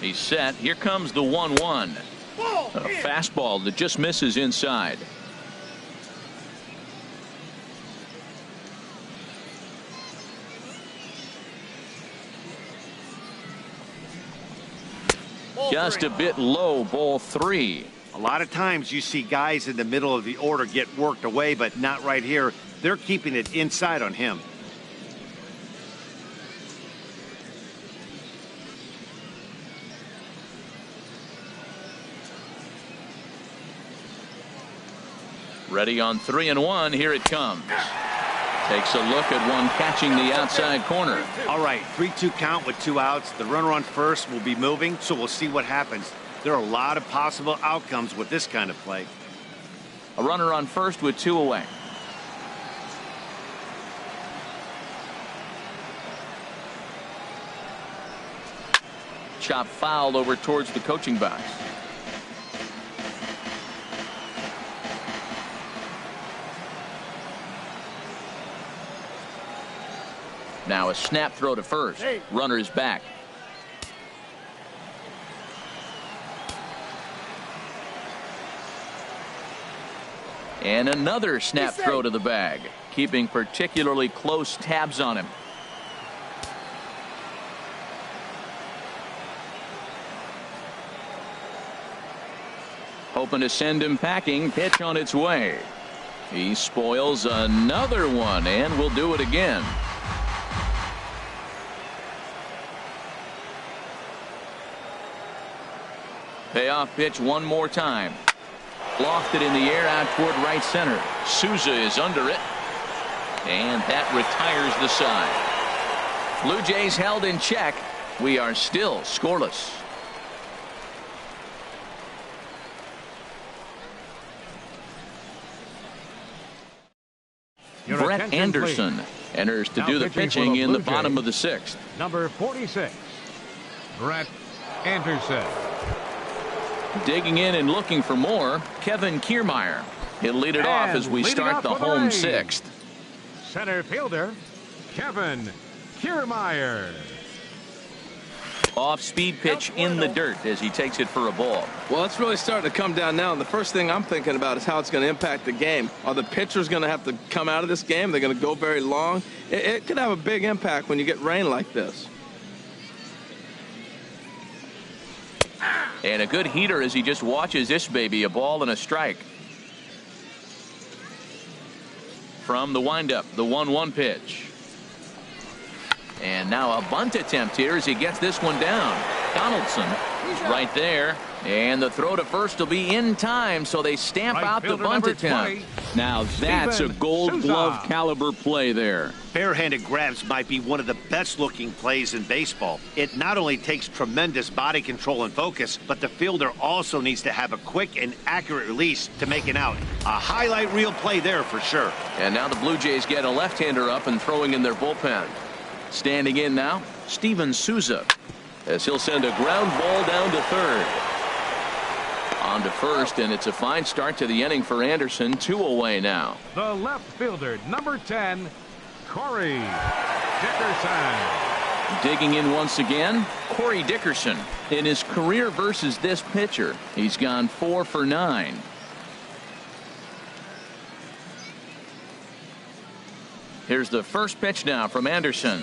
He's set. Here comes the 1-1. A fastball that just misses inside. Just a bit low. Ball 3. A lot of times you see guys in the middle of the order get worked away, but not right here. They're keeping it inside on him. Ready on 3-1. Here it comes. Takes a look at one catching the outside corner. All right, 3-2 count with 2 outs. The runner on first will be moving, so we'll see what happens. There are a lot of possible outcomes with this kind of play. A runner on first with 2 away. Chop fouled over towards the coaching box. Now a snap throw to first. Runner is back. And another snap throw to the bag, keeping particularly close tabs on him. Hoping to send him packing. Pitch on its way. He spoils another one and will do it again. Payoff pitch one more time. Lofted in the air out toward right center. Souza is under it. And that retires the side. Blue Jays held in check. We are still scoreless. Brett Anderson enters to do the pitching in the bottom of the 6th. Number 46, Brett Anderson. Digging in and looking for more, Kevin Kiermaier. He'll lead it off as we start the home 6th. Center fielder, Kevin Kiermaier. Off-speed pitch in the dirt as he takes it for a ball. Well, it's really starting to come down now, and the first thing I'm thinking about is how it's going to impact the game. Are the pitchers going to have to come out of this game? They're going to go very long? It could have a big impact when you get rain like this. And a good heater as he just watches this baby, a ball and a strike. From the windup, the 1-1 pitch. And now a bunt attempt here as he gets this one down. Donaldson right there. And the throw to first will be in time, so they stamp out the bunt attempt. Now that's a gold glove caliber play there. Barehanded grabs might be one of the best looking plays in baseball. It not only takes tremendous body control and focus, but the fielder also needs to have a quick and accurate release to make an out. A highlight reel play there for sure. And now the Blue Jays get a left-hander up and throwing in their bullpen. Standing in now, Steven Souza, as he'll send a ground ball down to third. On to first, and it's a fine start to the inning for Anderson. 2 away now. The left fielder, number 10, Corey Dickerson. Digging in once again, Corey Dickerson. In his career versus this pitcher, he's gone 4 for 9. Here's the first pitch now from Anderson.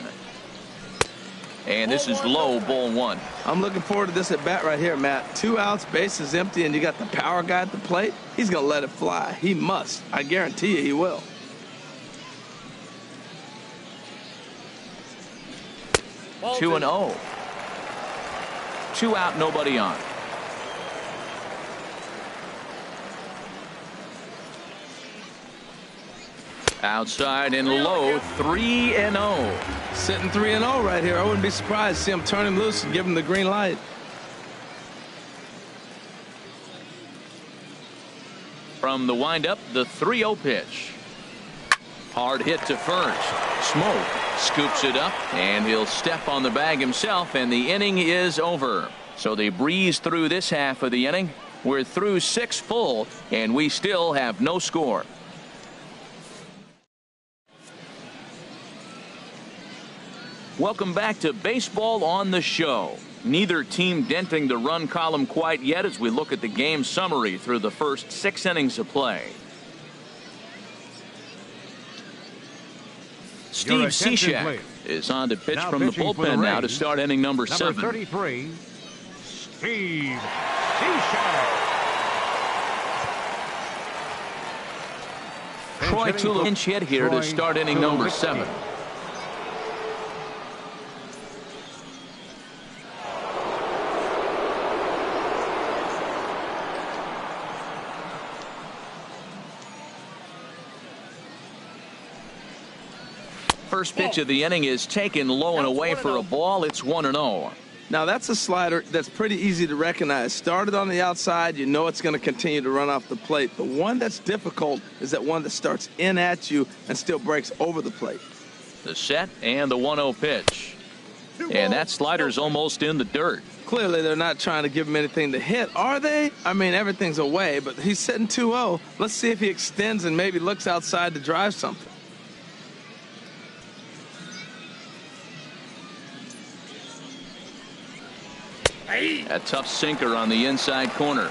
And this is low, ball 1. I'm looking forward to this at bat right here, Matt. 2 outs, bases empty, and you got the power guy at the plate. He's going to let it fly. He must. I guarantee you he will. Ball 2-0. 2 out, nobody on. Outside and low, 3-0. Sitting 3-0 right here. I wouldn't be surprised to see him turn him loose and give him the green light. From the windup, the 3-0 pitch. Hard hit to first. Smoke scoops it up, and he'll step on the bag himself, and the inning is over. So they breeze through this half of the inning. We're through 6 full, and we still have no score. Welcome back to Baseball on the Show. Neither team denting the run column quite yet as we look at the game summary through the first 6 innings of play. Steve Cishek is on to pitch from the bullpen now to start inning number 7. Number 33, Steve Cishek. Troy Tulowitzki pinch hit here to start inning number 7. First pitch of the inning is taken low and away for a ball. It's 1-0. Now, that's a slider that's pretty easy to recognize. Started on the outside, you know it's going to continue to run off the plate. The one that's difficult is that one that starts in at you and still breaks over the plate. The set and the 1-0 pitch. And that slider's almost in the dirt. Clearly, they're not trying to give him anything to hit, are they? I mean, everything's away, but he's sitting 2-0. Let's see if he extends and maybe looks outside to drive something. A tough sinker on the inside corner.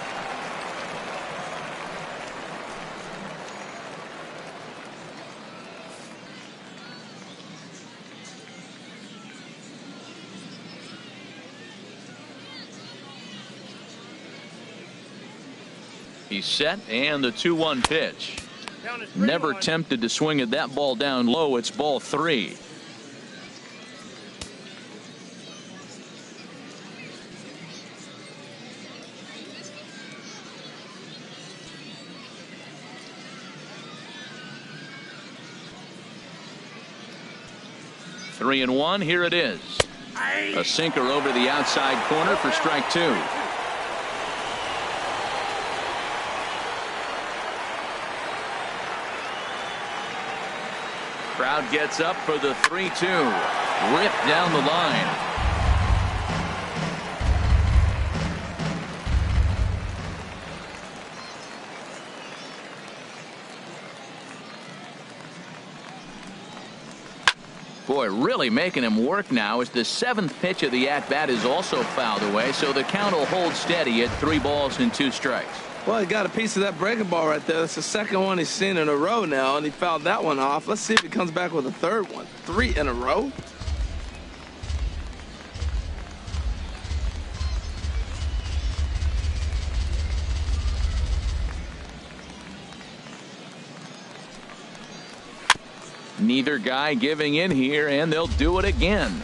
He's set, and the 2-1 pitch. Never tempted to swing at that ball down low. It's ball 3. Three and one. Here it is. A sinker over the outside corner for strike 2. Crowd gets up for the 3-2. Ripped down the line. Boy, really making him work now as the 7th pitch of the at-bat is also fouled away, so the count will hold steady at 3 balls and 2 strikes. Well, he got a piece of that breaking ball right there. That's the second one he's seen in a row now, and he fouled that one off. Let's see if he comes back with a third one. 3 in a row. Neither guy giving in here, and they'll do it again.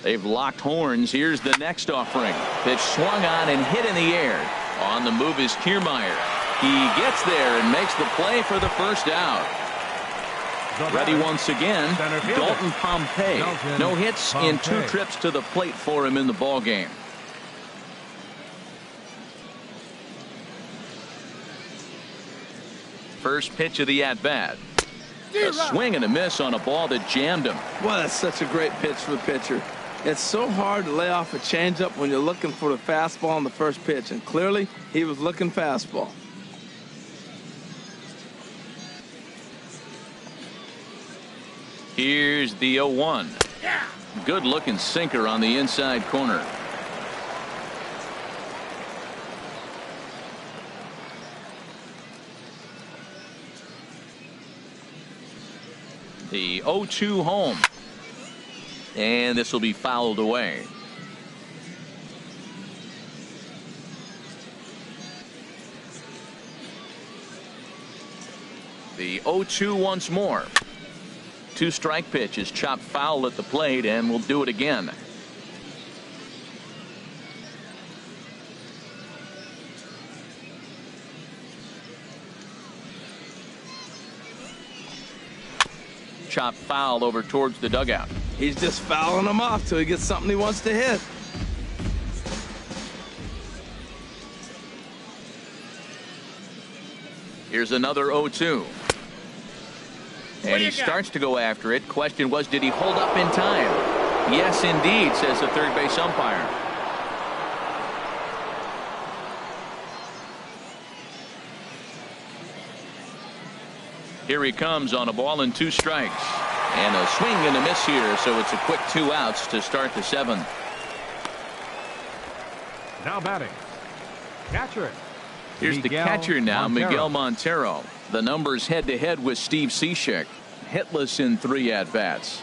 They've locked horns. Here's the next offering. Pitch swung on and hit in the air. On the move is Kiermaier. He gets there and makes the play for the first out. Ready once again, Dalton Pompey. No hits in 2 trips to the plate for him in the ballgame. First pitch of the at-bat. A swing and a miss on a ball that jammed him. Well, that's such a great pitch for the pitcher. It's so hard to lay off a changeup when you're looking for the fastball on the first pitch, and clearly he was looking fastball. Here's the 0-1. Good looking sinker on the inside corner. The 0-2 home. And this will be fouled away. The 0-2 once more. 2-strike pitch is chopped foul at the plate, and we'll do it again. Chop foul over towards the dugout. He's just fouling them off till he gets something he wants to hit. Here's another 0-2. And he starts to go after it. Question was, did he hold up in time? Yes, indeed, says the third base umpire. Here he comes on a ball and 2 strikes. And a swing and a miss here, so it's a quick 2 outs to start the 7th. Now batting. Catcher. Here's the catcher now, Miguel Montero. The numbers head-to-head with Steve Cishek. Hitless in 3 at-bats.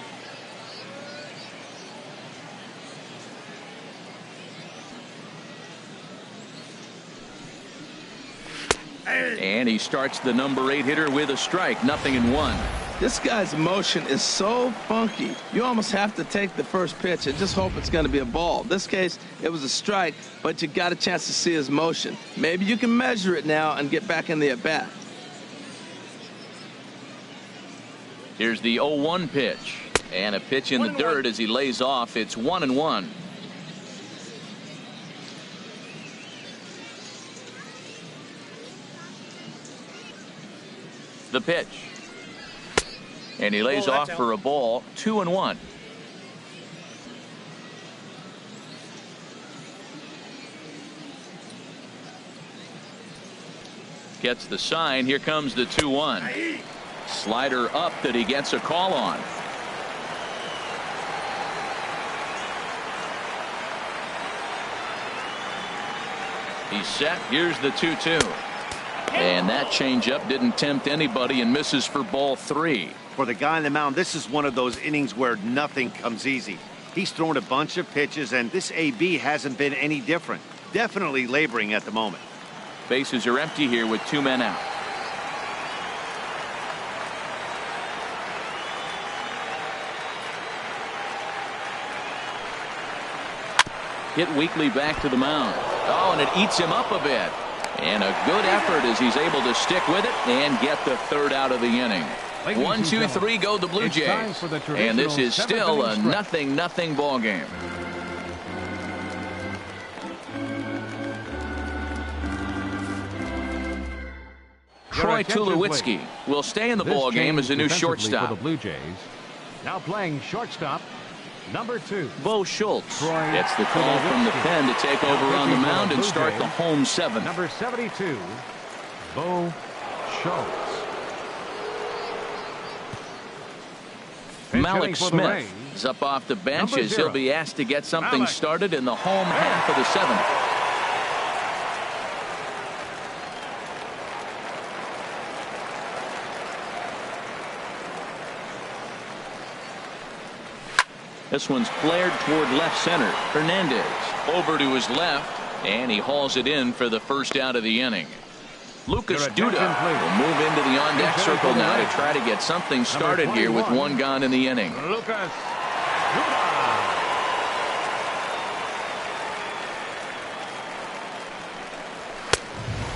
And he starts the number 8 hitter with a strike. 0-1. This guy's motion is so funky. You almost have to take the first pitch and just hope it's going to be a ball. In this case, it was a strike, but you got a chance to see his motion. Maybe you can measure it now and get back in the at-bat. Here's the 0-1 pitch. And a pitch in the dirt as he lays off. It's 1-1. The pitch. And he lays off for a ball. 2-1. Gets the sign. Here comes the 2-1. Slider up that he gets a call on. He's set. Here's the 2-2. And that changeup didn't tempt anybody and misses for ball 3. For the guy on the mound, this is one of those innings where nothing comes easy. He's thrown a bunch of pitches, and this AB hasn't been any different. Definitely laboring at the moment. Bases are empty here with 2 men out. Hit weakly back to the mound. Oh, and it eats him up a bit. And a good effort as he's able to stick with it and get the 3rd out of the inning. 1, 2, 3 go the Blue Jays. And this is still a 0-0 ball game. Troy Tulowitzki will stay in the ball game as a new shortstop. For the Blue Jays. Now playing shortstop, number 2. Bo Schultz gets the call from the pen to take over on the mound and start the home 7th. Number 72, Bo Schultz. Malik Smith is up off the bench as he'll be asked to get something started in the home half of the 7th. This one's flared toward left center. Hernandez over to his left, and he hauls it in for the 1st out of the inning. Lucas Duda will move into the on-deck circle now to try to get something started here with 1 gone in the inning. Lucas Duda.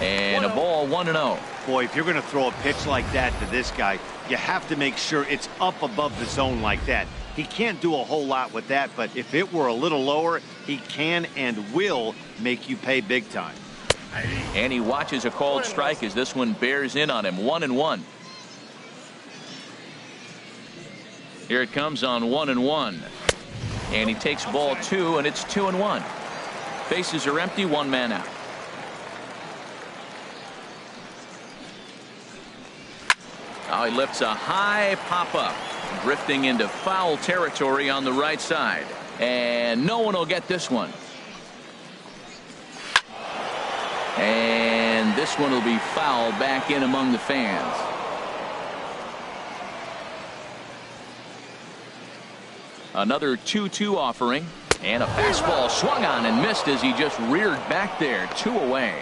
And a ball, 1-0. Boy, if you're going to throw a pitch like that to this guy, you have to make sure it's up above the zone like that. He can't do a whole lot with that, but if it were a little lower, he can and will make you pay big time. And he watches a called strike as this one bears in on him. 1-1. Here it comes on 1-1. And he takes ball 2, and it's 2-1. Bases are empty, 1 man out. Now he lifts a high pop-up, drifting into foul territory on the right side. And no one will get this one. And this one will be fouled back in among the fans. Another 2-2 offering. And a fastball swung on and missed as he just reared back there. 2 away.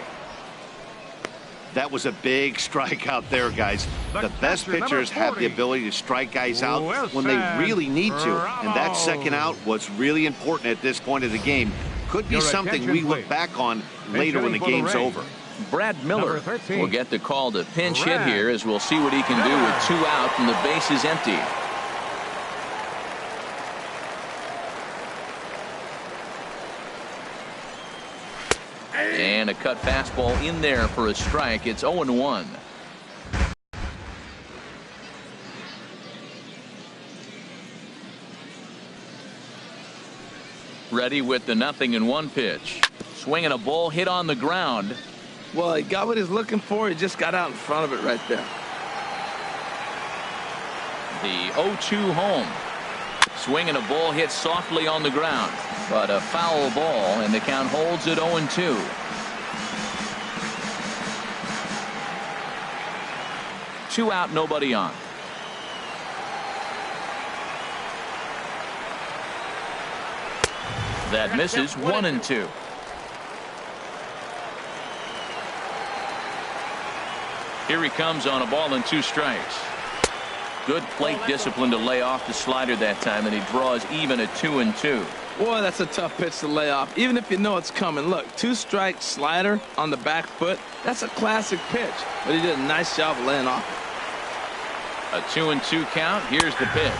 That was a big strikeout there, guys. The best pitchers have the ability to strike guys out when they really need to. And that 2nd out was really important at this point of the game. Could be something we look back on later when the game's over. Brad Miller will get the call to pinch hit here as we'll see what he can do with 2 out and the base is empty. And a cut fastball in there for a strike. It's 0-1. Ready with the 0-1 pitch. Swinging a ball hit on the ground. Well, he got what he's looking for. He just got out in front of it right there. The 0-2 home. Swinging a ball hit softly on the ground. But a foul ball, and the count holds at 0-2. 2 out, nobody on. That misses. 1-2. Here he comes on a ball and 2 strikes. Good plate discipline to lay off the slider that time, and he draws even at 2-2. Boy, that's a tough pitch to lay off, even if you know it's coming. Look, 2-strike slider on the back foot. That's a classic pitch, but he did a nice job of laying off. A 2-2 count. Here's the pitch.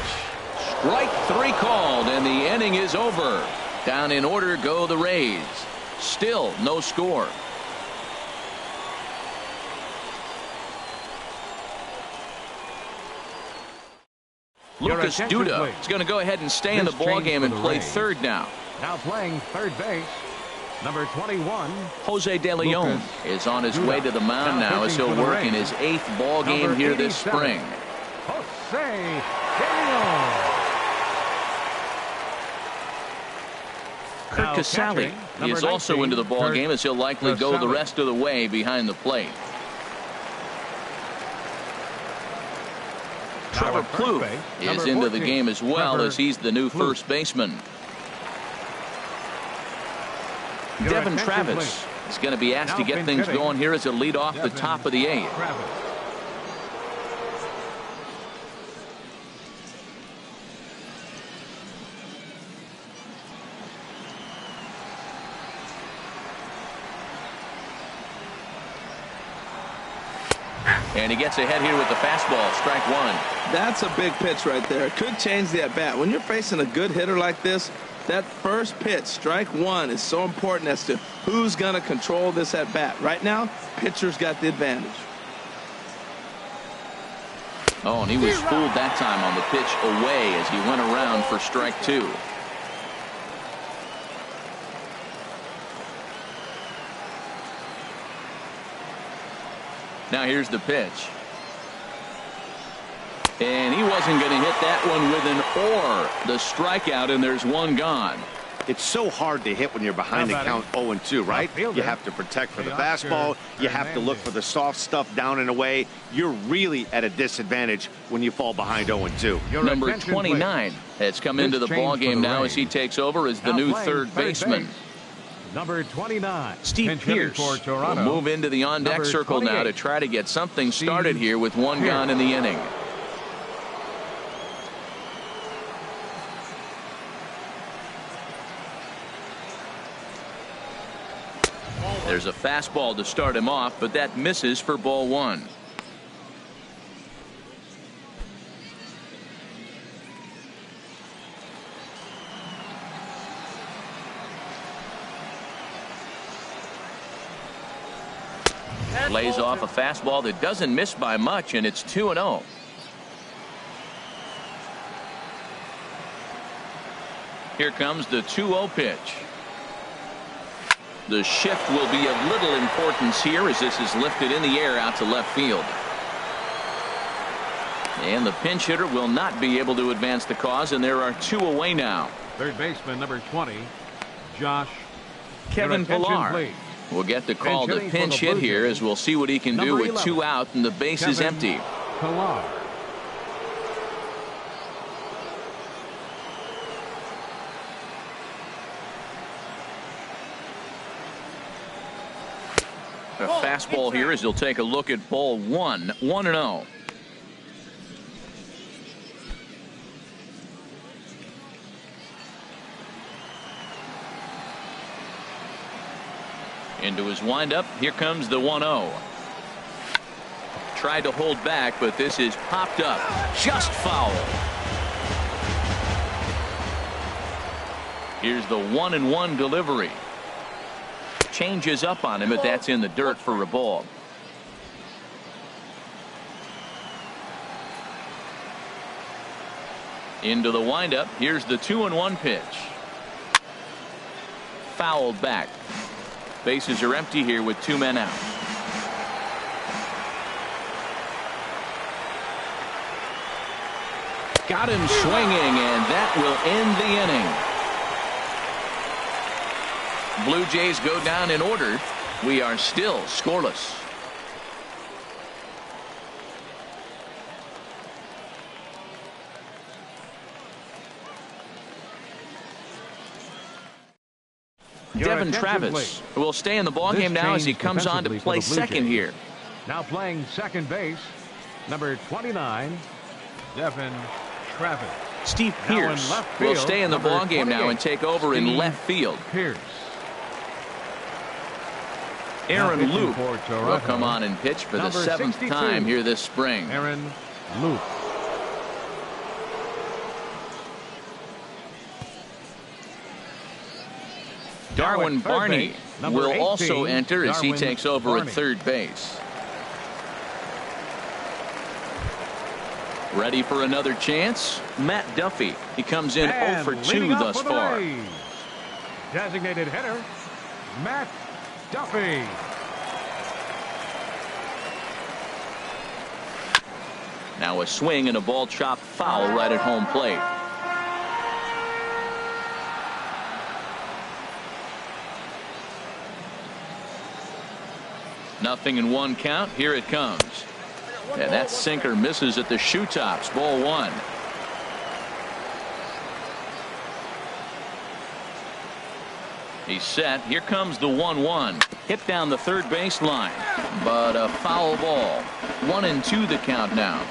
Strike 3 called, and the inning is over. Down in order go the Rays. Still no score. Lucas Duda is going to go ahead and stay in the ballgame and play third now. Now playing third base, number 21. Jose De Leon is on his way to the mound now as he'll work in his 8th ball game here this spring. Jose De Leon. Kurt Casale is also into the ball game as he'll likely go the rest of the way behind the plate. Trevor Plouffe is into the game as well as he's the new first baseman. Devin Travis is going to be asked to get things going here as a lead off the top of the 8th. And he gets ahead here with the fastball. Strike 1. That's a big pitch right there. It could change the at-bat. When you're facing a good hitter like this, that first pitch, strike 1, is so important as to who's going to control this at-bat. Right now, pitcher's got the advantage. Oh, and he was fooled that time on the pitch away as he went around for strike 2. Now here's the pitch. And he wasn't going to hit that one with an or. The strikeout, and there's one gone. It's so hard to hit when you're behind the count 0-2, right? You have to protect for the fastball. You have to look for the soft stuff down and away. You're really at a disadvantage when you fall behind 0-2. Number 29 has come into the ballgame now as he takes over as the new third baseman. Number 29. Steve Pearce will move into the on-deck circle now to try to get something started here with one gone in the inning. There's a fastball to start him off, but that misses for ball 1. Lays off a fastball that doesn't miss by much, and it's 2-0. Here comes the 2-0 pitch. The shift will be of little importance here as this is lifted in the air out to left field. And the pinch hitter will not be able to advance the cause, and there are 2 away now. Third baseman number 20, Josh Kevin Pillar will get the call to pinch hit here as we'll see what he can do with 2 out and the base is empty. Pillar. A fastball here as he'll take a look at ball 1. 1-0. Into his windup. Here comes the 1-0. Tried to hold back, but this is popped up. Just foul. Here's the 1-1 delivery. Changes up on him, but that's in the dirt for a ball. Into the windup. Here's the 2-1 pitch. Fouled back. Bases are empty here with 2 men out. Got him swinging, and that will end the inning. Blue Jays go down in order. We are still scoreless. Devin Travis will stay in the ballgame now as he comes on to play second here. Now playing second base, number 29, Devin Travis. Steve Pearce will stay in the ballgame now and take over in left field. Pearce. Aaron Loup will come on and pitch for the 7th time here this spring. Aaron Loup. Darwin Barney will also enter as he takes over at third base. Ready for another chance? Matt Duffy. He comes in 0 for 2 thus far. Designated hitter, Matt Duffy. Now a swing and a ball chopped foul right at home plate. Nothing in 1 count. Here it comes. And that sinker misses at the shoe tops. Ball 1. He's set. Here comes the 1-1. Hit down the third base line. But a foul ball. 1-2 the count now.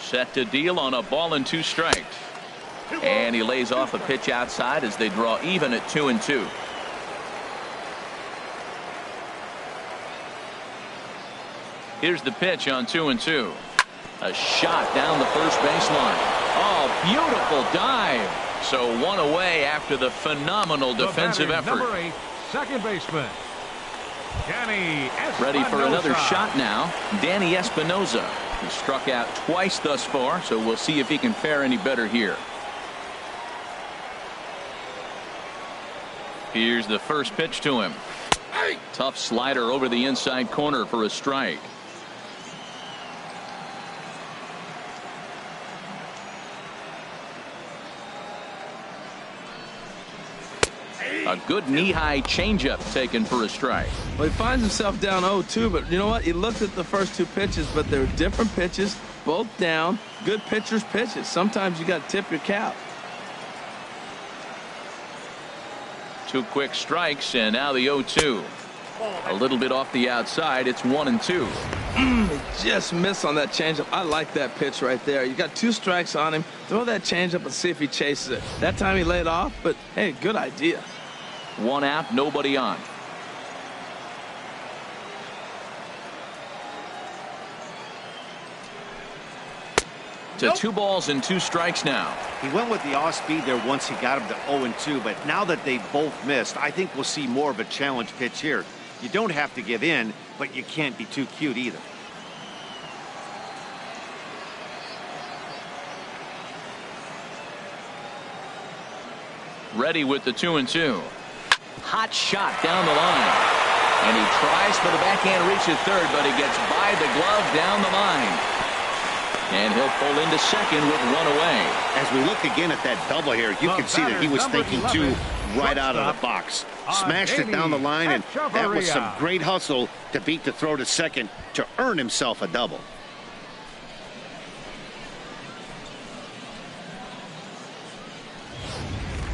Set to deal on a ball and 2 strikes. And he lays off a pitch outside as they draw even at 2-2. Here's the pitch on 2-2. A shot down the first baseline. Oh, beautiful dive. So 1 away after the phenomenal defensive effort. Number 8, second baseman, Danny Espinosa. Ready for another shot now. Danny Espinosa. He struck out twice thus far, so we'll see if he can fare any better here. Here's the first pitch to him. Tough slider over the inside corner for a strike. A good knee-high changeup taken for a strike. Well, he finds himself down 0-2, but you know what? He looked at the first 2 pitches, but they were different pitches, both down. Good pitchers' pitches. Sometimes you got to tip your cap. 2 quick strikes, and now the 0-2. A little bit off the outside. It's 1-2. He just missed on that changeup. I like that pitch right there. You got 2 strikes on him. Throw that changeup and see if he chases it. That time he laid off, but hey, good idea. 1 out, nobody on. To 2 balls and 2 strikes now. He went with the off speed there once he got him to 0-2, but now that they both missed, I think we'll see more of a challenge pitch here. You don't have to give in, but you can't be too cute either. Ready with the 2-2. Hot shot down the line. And he tries for the backhand reach at third, but he gets by the glove down the line. And he'll pull into second with 1 away. As we look again at that double here, you can see that he was thinking 2 right out of the box. Smashed it down the line, and that was some great hustle to beat the throw to second to earn himself a double.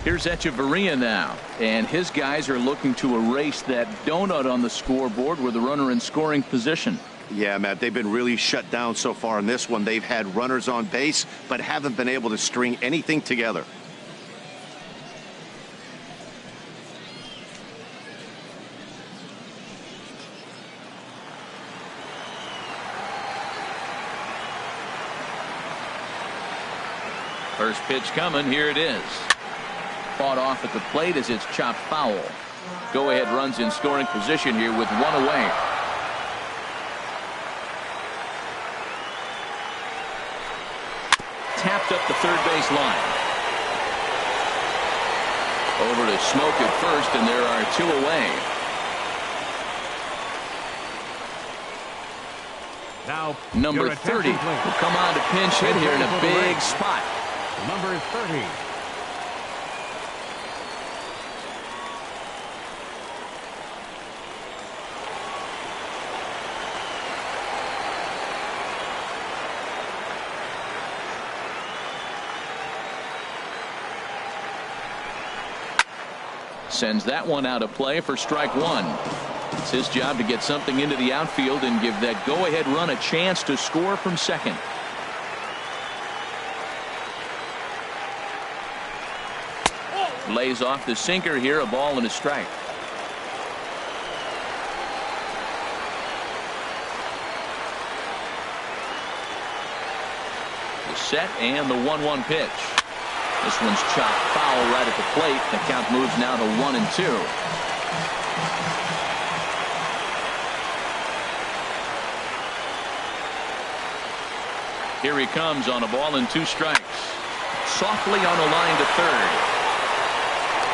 Here's Echeverria now, and his guys are looking to erase that donut on the scoreboard with a runner in scoring position. Yeah, Matt, they've been really shut down so far in this one. They've had runners on base, but haven't been able to string anything together. First pitch coming. Here it is. Fought off at the plate as it's chopped foul. Go ahead runs in scoring position here with 1 away. Tapped up the third base line. Over to Smoke at first, and there are 2 away. Now number 30 will come on to pinch hit here in a big spot. Number 30. Sends that one out of play for strike 1. It's his job to get something into the outfield and give that go-ahead run a chance to score from second. Lays off the sinker here, a ball and a strike. Set and the 1-1 pitch. This one's chopped foul right at the plate. The count moves now to 1-2. Here he comes on a ball and 2 strikes. Softly on the line to third.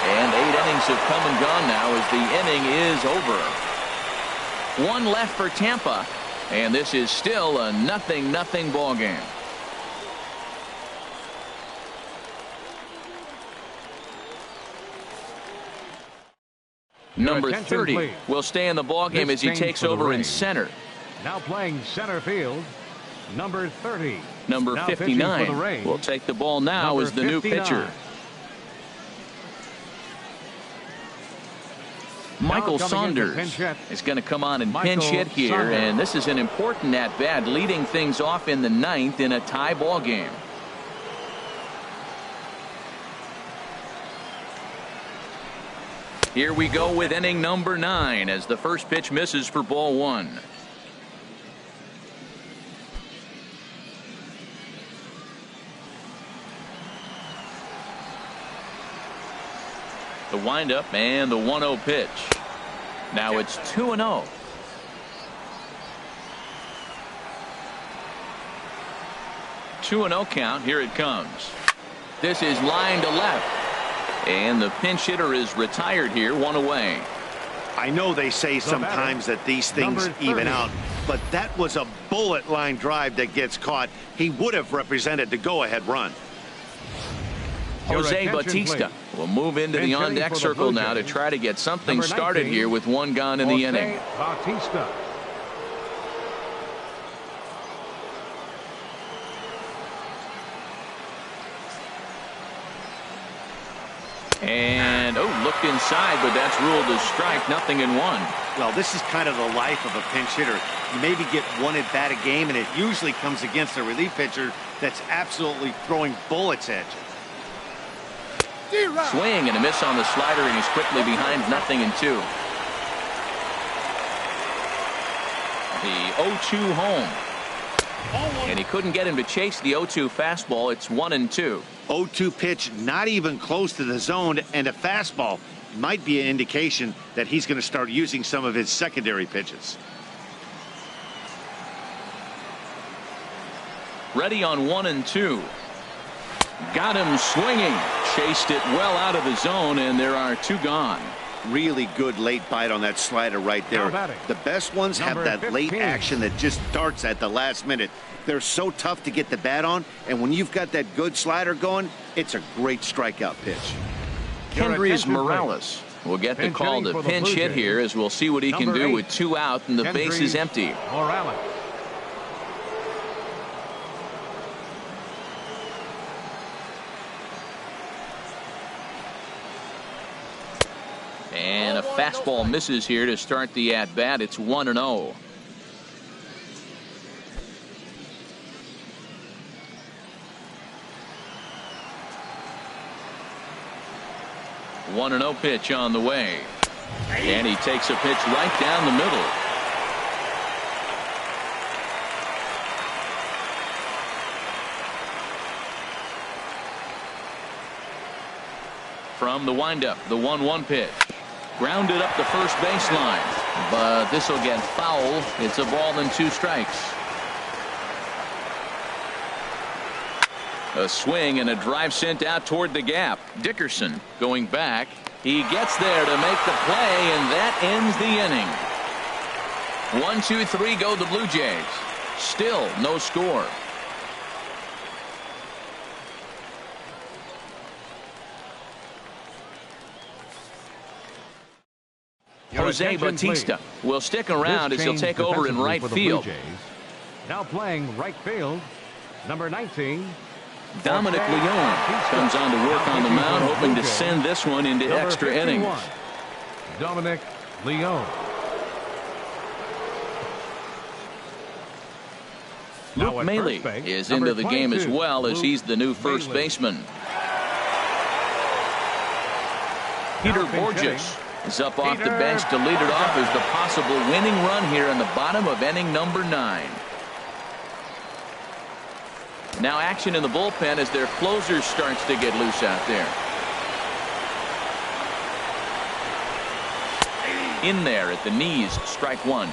And 8 innings have come and gone now as the inning is over. 1 left for Tampa, and this is still a 0-0 ball game. Number 30 will stay in the ball game as he takes over in center. Now playing center field, number 30. Number 59 will take the ball now as the new pitcher. Michael Saunders is going to come on and pinch hit here, and this is an important at-bat, leading things off in the 9th in a tie ball game. Here we go with inning number 9 as the first pitch misses for ball 1. The windup and the 1-0 pitch. Now it's 2-0. Two and 0 count. Here it comes. This is line to left. And the pinch hitter is retired here, 1 away. I know they say sometimes that these things even out, but that was a bullet line drive that gets caught. He would have represented the go-ahead run. Jose Bautista will move into the on-deck circle now to try to get something started here with 1 gone in the inning. Bautista. And looked inside, but that's ruled a strike. 0-1. Well, this is kind of the life of a pinch hitter. You maybe get 1 at bat a game, and it usually comes against a relief pitcher that's absolutely throwing bullets at you. Swing and a miss on the slider, and he's quickly behind 0-2. The 0-2 home. And he couldn't get him to chase the 0-2 fastball. It's 1-2. 0-2 pitch, not even close to the zone, and a fastball might be an indication that he's going to start using some of his secondary pitches. Ready on 1-2. Got him swinging. Chased it well out of the zone, and there are 2 gone. Really good late bite on that slider right there. The best ones have that late action that just darts at the last minute. They're so tough to get the bat on, and when you've got that good slider going, it's a great strikeout pitch. Kendrys Morales will get the call to pinch hit here, as we'll see what he can do with 2 out and the base is empty. Morales. And a fastball misses here to start the at-bat. It's 1-0. One 1-0 pitch on the way. And he takes a pitch right down the middle. From the windup, the 1-1 pitch. Grounded up the first baseline, but this will get foul. It's a ball and 2 strikes. A swing and a drive sent out toward the gap. Dickerson going back. He gets there to make the play, and that ends the inning. 1, 2, 3 go the Blue Jays. Still no score. Jose Bautista will stick around as he'll take over in right field. Now playing right field, number 19. Dominic Leone comes on to work on the mound, hoping to send this one into extra innings. Dominic Leone. Luke Maile is into the game as well, as he's the new first baseman. Peter Borges is up off the bench to lead it off as the possible winning run here in the bottom of inning number 9. Now action in the bullpen as their closer starts to get loose out there. In there at the knees, strike one.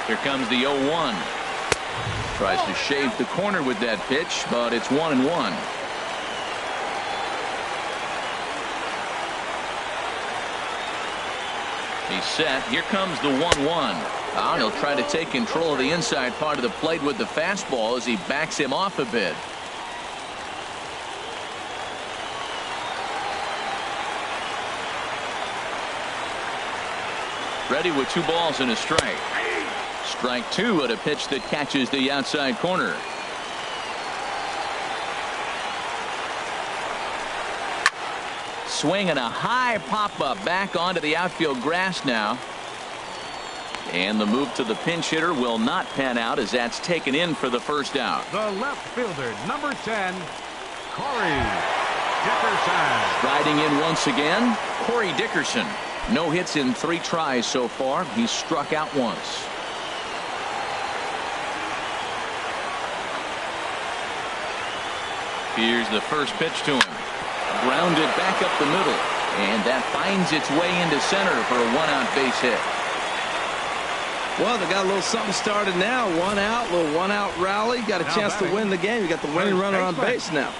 Here comes the 0-1. Tries to shave the corner with that pitch, but it's 1-1. He's set. Here comes the 1-1. He'll try to take control of the inside part of the plate with the fastball as he backs him off a bit. Ready with 2 balls and a strike. Strike 2 at a pitch that catches the outside corner. Swing and a high pop-up back onto the outfield grass now. And the move to the pinch hitter will not pan out as that's taken in for the first out. The left fielder, number 10, Corey Dickerson. Riding in once again, Corey Dickerson. No hits in 3 tries so far. He's struck out once. Here's the first pitch to him. Grounded back up the middle. And that finds its way into center for a 1-out base hit. Well, they got a little something started now. 1 out, little 1-out rally. Got a chance to win the game. You got the winning runner on base now.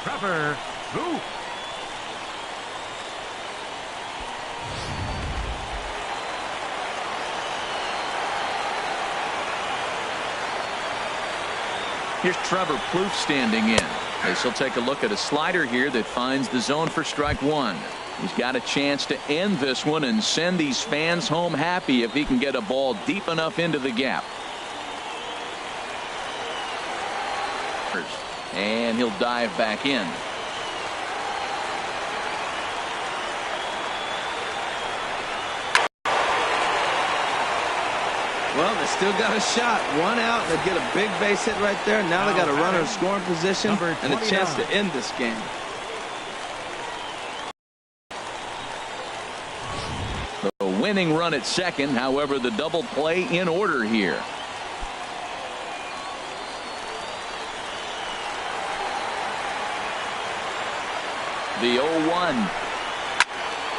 Trevor Booth. Here's Trevor Plouffe standing in. As he'll take a look at a slider here that finds the zone for strike 1. He's got a chance to end this one and send these fans home happy if he can get a ball deep enough into the gap. And he'll dive back in. Well, they still got a shot. 1 out. They get a big base hit right there. Now they got a runner in scoring position and a chance to end this game. The winning run at second. However, the double play in order here. The 0-1.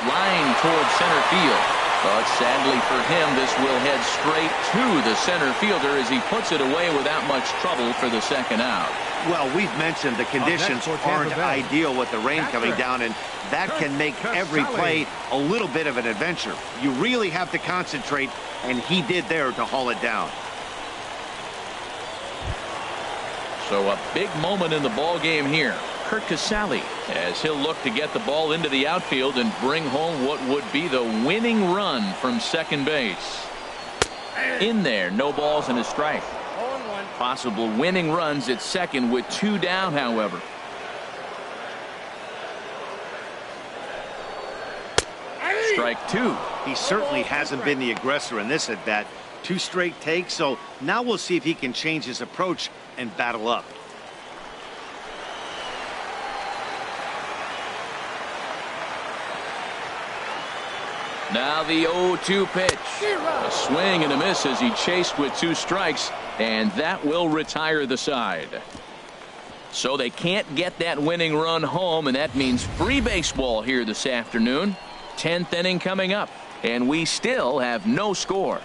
Line towards center field. But sadly for him, this will head straight to the center fielder as he puts it away without much trouble for the second out. Well, we've mentioned the conditions aren't ideal with the rain coming down, and that can make every play a little bit of an adventure. You really have to concentrate, and he did there to haul it down. So a big moment in the ball game here. Curt Casali as he'll look to get the ball into the outfield and bring home what would be the winning run from second base. In there, no balls and a strike. Possible winning runs at second with 2 down, however. Strike 2. He certainly hasn't been the aggressor in this at bat. 2 straight takes, so now we'll see if he can change his approach and battle up. Now the 0-2 pitch. A swing and a miss as he chased with 2 strikes, and that will retire the side. So they can't get that winning run home, and that means free baseball here this afternoon. 10th inning coming up, and we still have no score.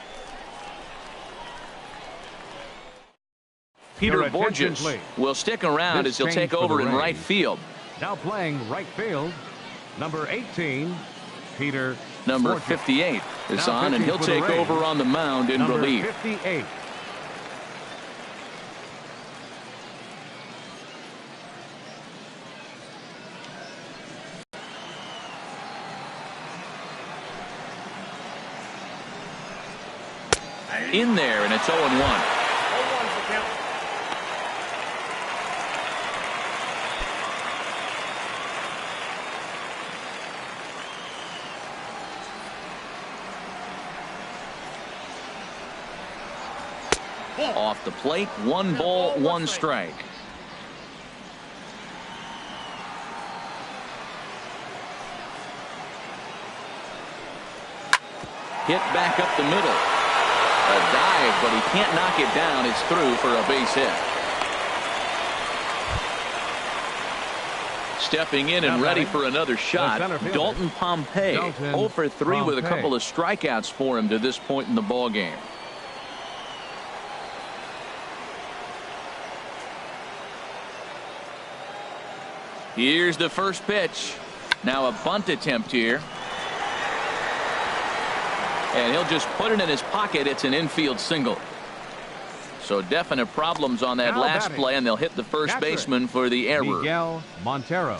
Peter Borges will stick around as he'll take over in right field. Now playing right field, number 18, Peter. Number 58 is on, and he'll take over on the mound in relief. 58. In there, and it's 0-1. Off the plate, 1 ball, 1 strike. Hit back up the middle. A dive, but he can't knock it down. It's through for a base hit. Stepping in and ready for another shot, Dalton Pompey. 0 for 3 with a couple of strikeouts for him to this point in the ball game. Here's the first pitch. Now a bunt attempt here. And he'll just put it in his pocket. It's an infield single. So definite problems on that last play, and they'll hit the first baseman for the error. Miguel Montero.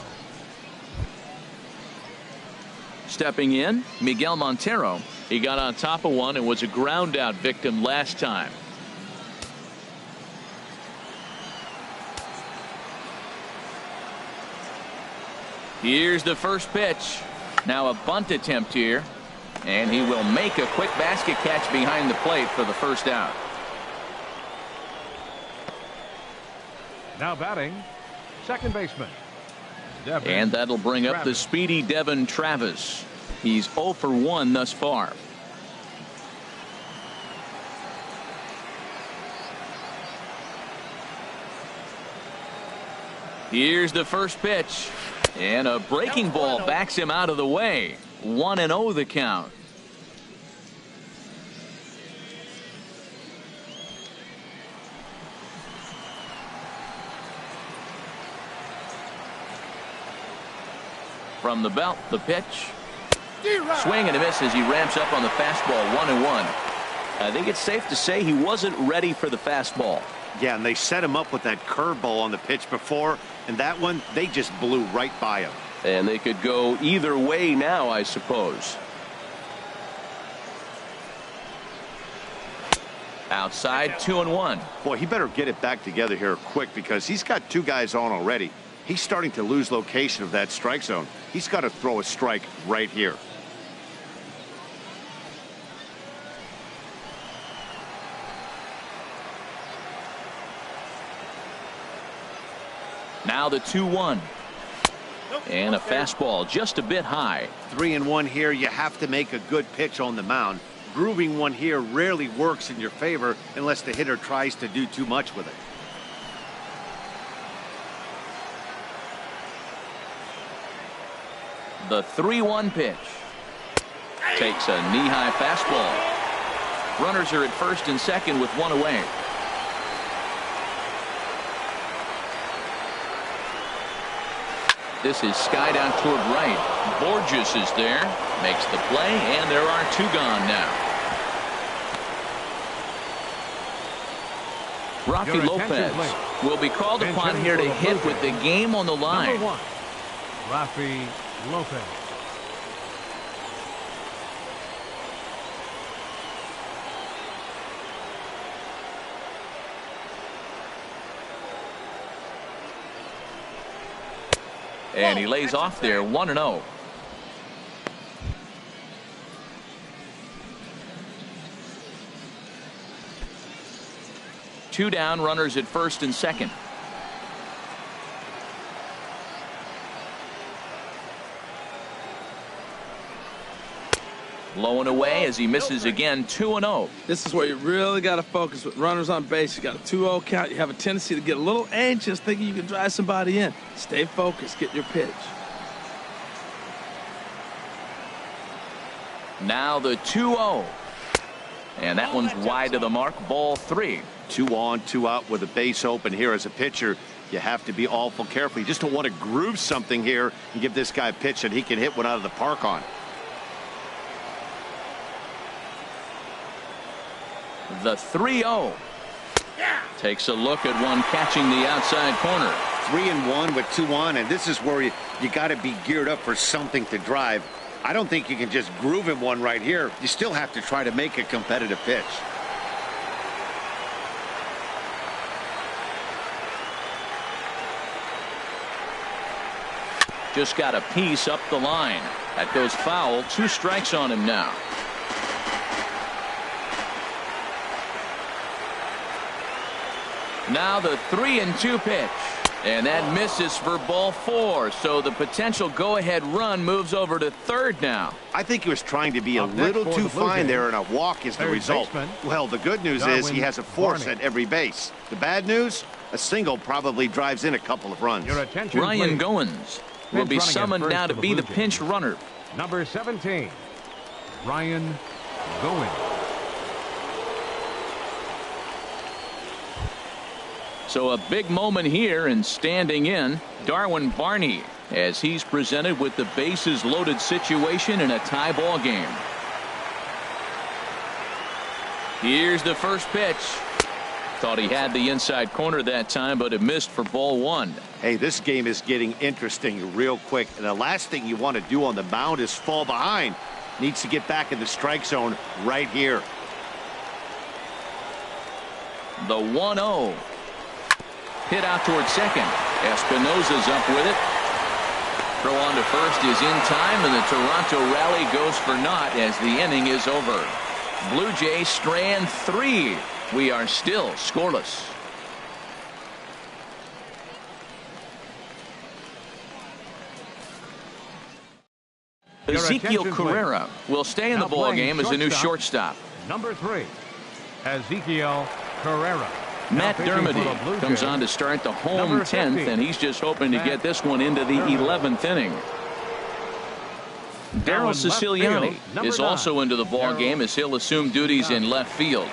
Stepping in, Miguel Montero. He got on top of one and was a ground out victim last time. Here's the first pitch. Now a bunt attempt here. And he will make a quick basket catch behind the plate for the first out. Now batting, second baseman. Devin and that'll bring Travis. Up the speedy Devin Travis. He's 0 for 1 thus far. Here's the first pitch. And a breaking ball backs him out of the way. 1-0 the count. From the belt, the pitch. Swing and a miss as he ramps up on the fastball. 1-1. I think it's safe to say he wasn't ready for the fastball. Yeah, and they set him up with that curveball on the pitch before, and that one, they just blew right by him. And they could go either way now, I suppose. Outside, 2-1. Boy, he better get it back together here quick because he's got 2 guys on already. He's starting to lose location of that strike zone. He's got to throw a strike right here. Now the 2-1. And a fastball just a bit high. 3-1 here. You have to make a good pitch on the mound. Grooving one here rarely works in your favor unless the hitter tries to do too much with it. The 3-1 pitch. Takes a knee-high fastball. Runners are at first and second with 1 away. This is skied out toward right. Borges is there. Makes the play, and there are 2 gone now. Rafi Lopez will be called upon here to hit with the game on the line. Number 1, Rafi Lopez. And he lays off there. 1-0. Two down, runners at first and second. Low and away as he misses again. 2-0. This is where you really got to focus with runners on base. You got a 2-0 count. You have a tendency to get a little anxious thinking you can drive somebody in. Stay focused. Get your pitch. Now the 2-0. And that one's wide to the mark. Ball 3. 2 on, 2 out with a base open here. As a pitcher, you have to be awful careful. You just don't want to groove something here and give this guy a pitch that he can hit one out of the park on. The 3-0. Takes a look at one catching the outside corner. 3-1 with 2 on, and this is where you got to be geared up for something to drive. I don't think you can just groove him one right here. You still have to try to make a competitive pitch. Just got a piece up the line. That goes foul. 2 strikes on him now. Now the 3-2 pitch. And that misses for ball 4. So the potential go-ahead run moves over to third now. I think he was trying to be a little too fine there, and a walk is the result. Well, the good news is he has a force at every base. The bad news, a single probably drives in a couple of runs. Ryan Goins will be summoned now to be the pinch runner. Number 17, Ryan Goins. So a big moment here, and standing in, Darwin Barney, as he's presented with the bases loaded situation in a tie ball game. Here's the first pitch. Thought he had the inside corner that time, but it missed for ball 1. Hey, this game is getting interesting real quick, and the last thing you want to do on the mound is fall behind. Needs to get back in the strike zone right here. The 1-0. Hit out towards second. Espinosa's up with it. Throw on to first is in time, and the Toronto rally goes for naught as the inning is over. Blue Jays strand 3. We are still scoreless. Ezekiel Carrera will stay in the ball game as the new shortstop. Number 3, Ezekiel Carrera. Matt Dermody comes on to start the home 10th, and he's just hoping to get this one into the 11th inning. Daryl Siciliani is also into the ball game as he'll assume duties in left field.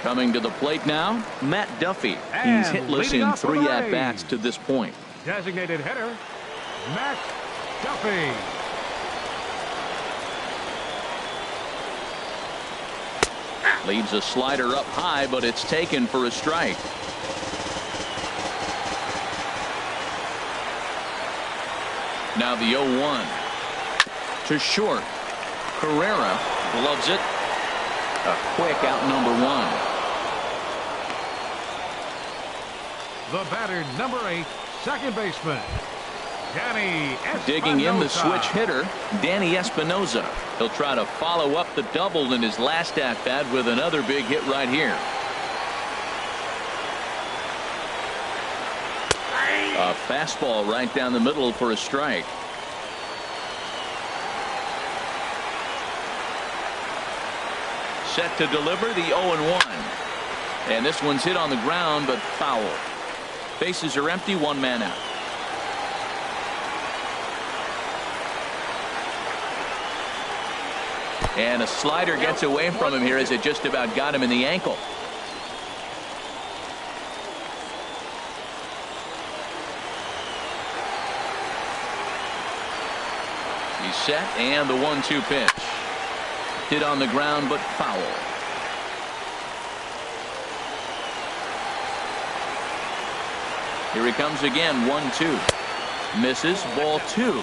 Coming to the plate now, Matt Duffy. He's hitless in 3 at-bats to this point. Designated hitter, Matt Duffy. Leaves a slider up high, but it's taken for a strike. Now the 0-1 to short. Carrera gloves it. A quick out, number 1. The batter, number 8, second baseman, Danny Espinosa. Digging in the switch hitter, Danny Espinosa. He'll try to follow up the double in his last at-bat with another big hit right here. A fastball right down the middle for a strike. Set to deliver the 0-1. And this one's hit on the ground, but foul. Bases are empty, 1 man out. And a slider gets away from him here as it just about got him in the ankle. He's set, and the 1-2 pitch. Hit on the ground, but foul. Here he comes again, 1-2. Misses, ball 2.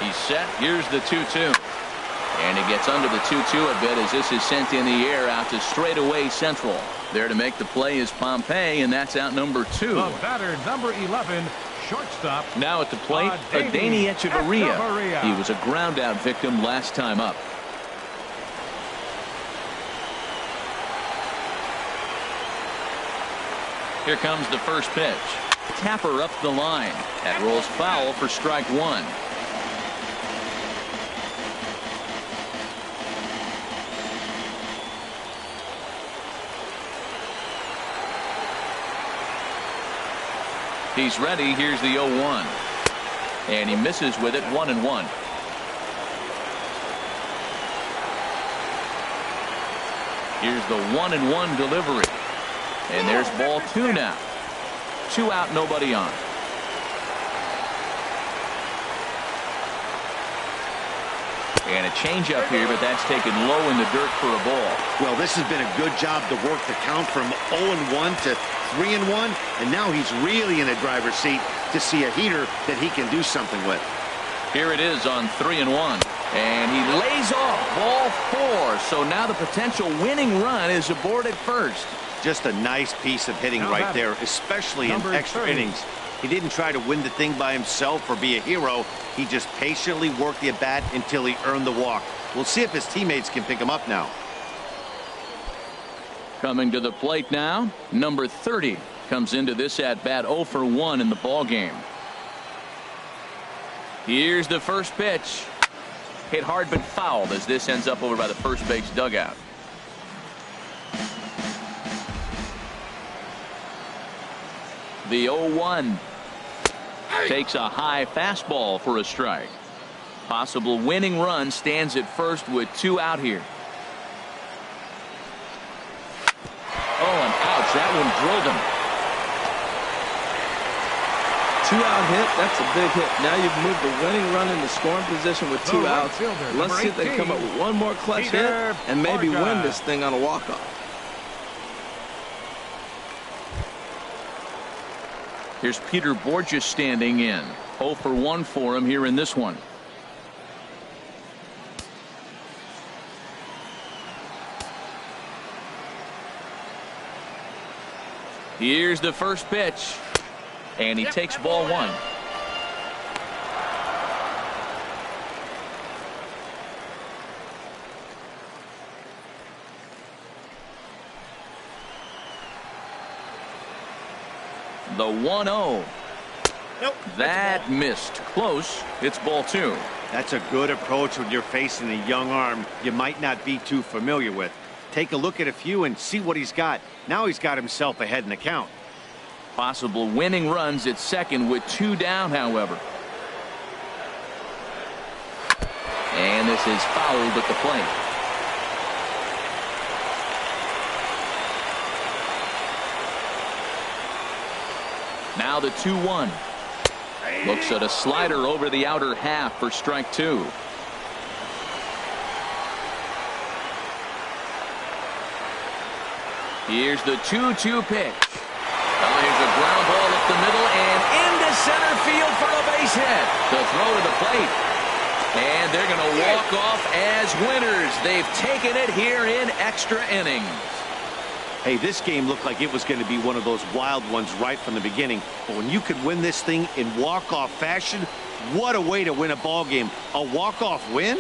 He's set. Here's the 2-2. And he gets under the 2-2 a bit as this is sent in the air out to straightaway central. There to make the play is Pompey, and that's out number 2. The batter, number 11, shortstop. Now at the plate, Adeiny Echeverria. He was a ground out victim last time up. Here comes the first pitch. Tapper up the line. That rolls foul for strike 1. He's ready. Here's the 0-1. And he misses with it, 1-1. Here's the 1-1 delivery. And there's ball 2 now. 2 out, nobody on. And a changeup here, but that's taken low in the dirt for a ball. Well, this has been a good job to work the count from 0-1 to 3-1, and now he's really in a driver's seat to see a heater that he can do something with. Here it is on 3-1, and he lays off ball 4. So now the potential winning run is aboard at first. Just a nice piece of hitting right there, especially in extra innings. He didn't try to win the thing by himself or be a hero. He just patiently worked the at-bat until he earned the walk. We'll see if his teammates can pick him up now. Coming to the plate now, number 30 comes into this at-bat 0 for 1 in the ball game. Here's the first pitch. Hit hard but fouled as this ends up over by the first base dugout. The 0-1 takes a high fastball for a strike. Possible winning run stands at first with 2 out here. Oh, and ouch, that one drilled him. 2-out hit, that's a big hit. Now you've moved the winning run into scoring position with 2 outs. Let's see if they come up with one more clutch hit and maybe win this thing on a walk-off. Here's Peter Borges standing in. 0 for 1 for him here in this one. Here's the first pitch. And he takes ball 1. The 1-0. Nope, that missed. Close. It's ball 2. That's a good approach when you're facing a young arm you might not be too familiar with. Take a look at a few and see what he's got. Now he's got himself ahead in the count. Possible winning runs at second with 2 down, however. And this is fouled at the plate. Now the 2-1. Looks at a slider over the outer half for strike 2. Here's the 2-2 pitch. Here's a ground ball up the middle and into center field for a base hit. The throw to the plate. And they're going to walk off as winners. They've taken it here in extra innings. Hey, this game looked like it was going to be one of those wild ones right from the beginning. But when you could win this thing in walk-off fashion, what a way to win a ball game. A walk-off win?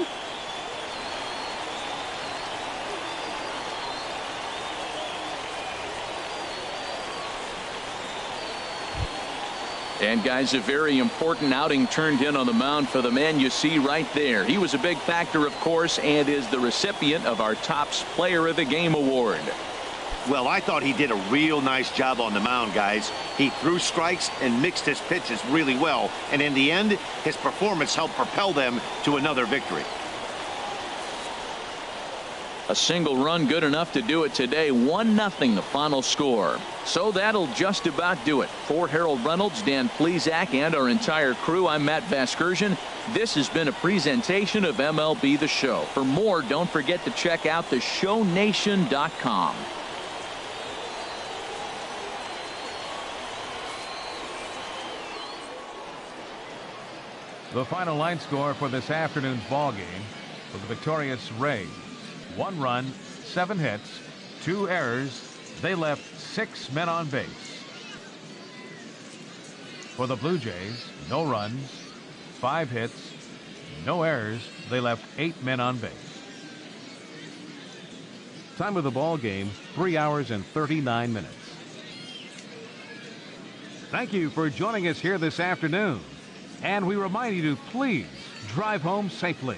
And guys, a very important outing turned in on the mound for the man you see right there. He was a big factor, of course, and is the recipient of our Topps Player of the Game award. Well, I thought he did a real nice job on the mound, guys. He threw strikes and mixed his pitches really well. And in the end, his performance helped propel them to another victory. A single run good enough to do it today. 1-0 the final score. So that'll just about do it. For Harold Reynolds, Dan Plesac, and our entire crew, I'm Matt Vasgersian. This has been a presentation of MLB The Show. For more, don't forget to check out theshownation.com. The final line score for this afternoon's ball game for the victorious Rays. 1 run, 7 hits, 2 errors. They left 6 men on base. For the Blue Jays, no runs, 5 hits, no errors. They left 8 men on base. Time of the ball game, 3 hours and 39 minutes. Thank you for joining us here this afternoon. And we remind you to please drive home safely.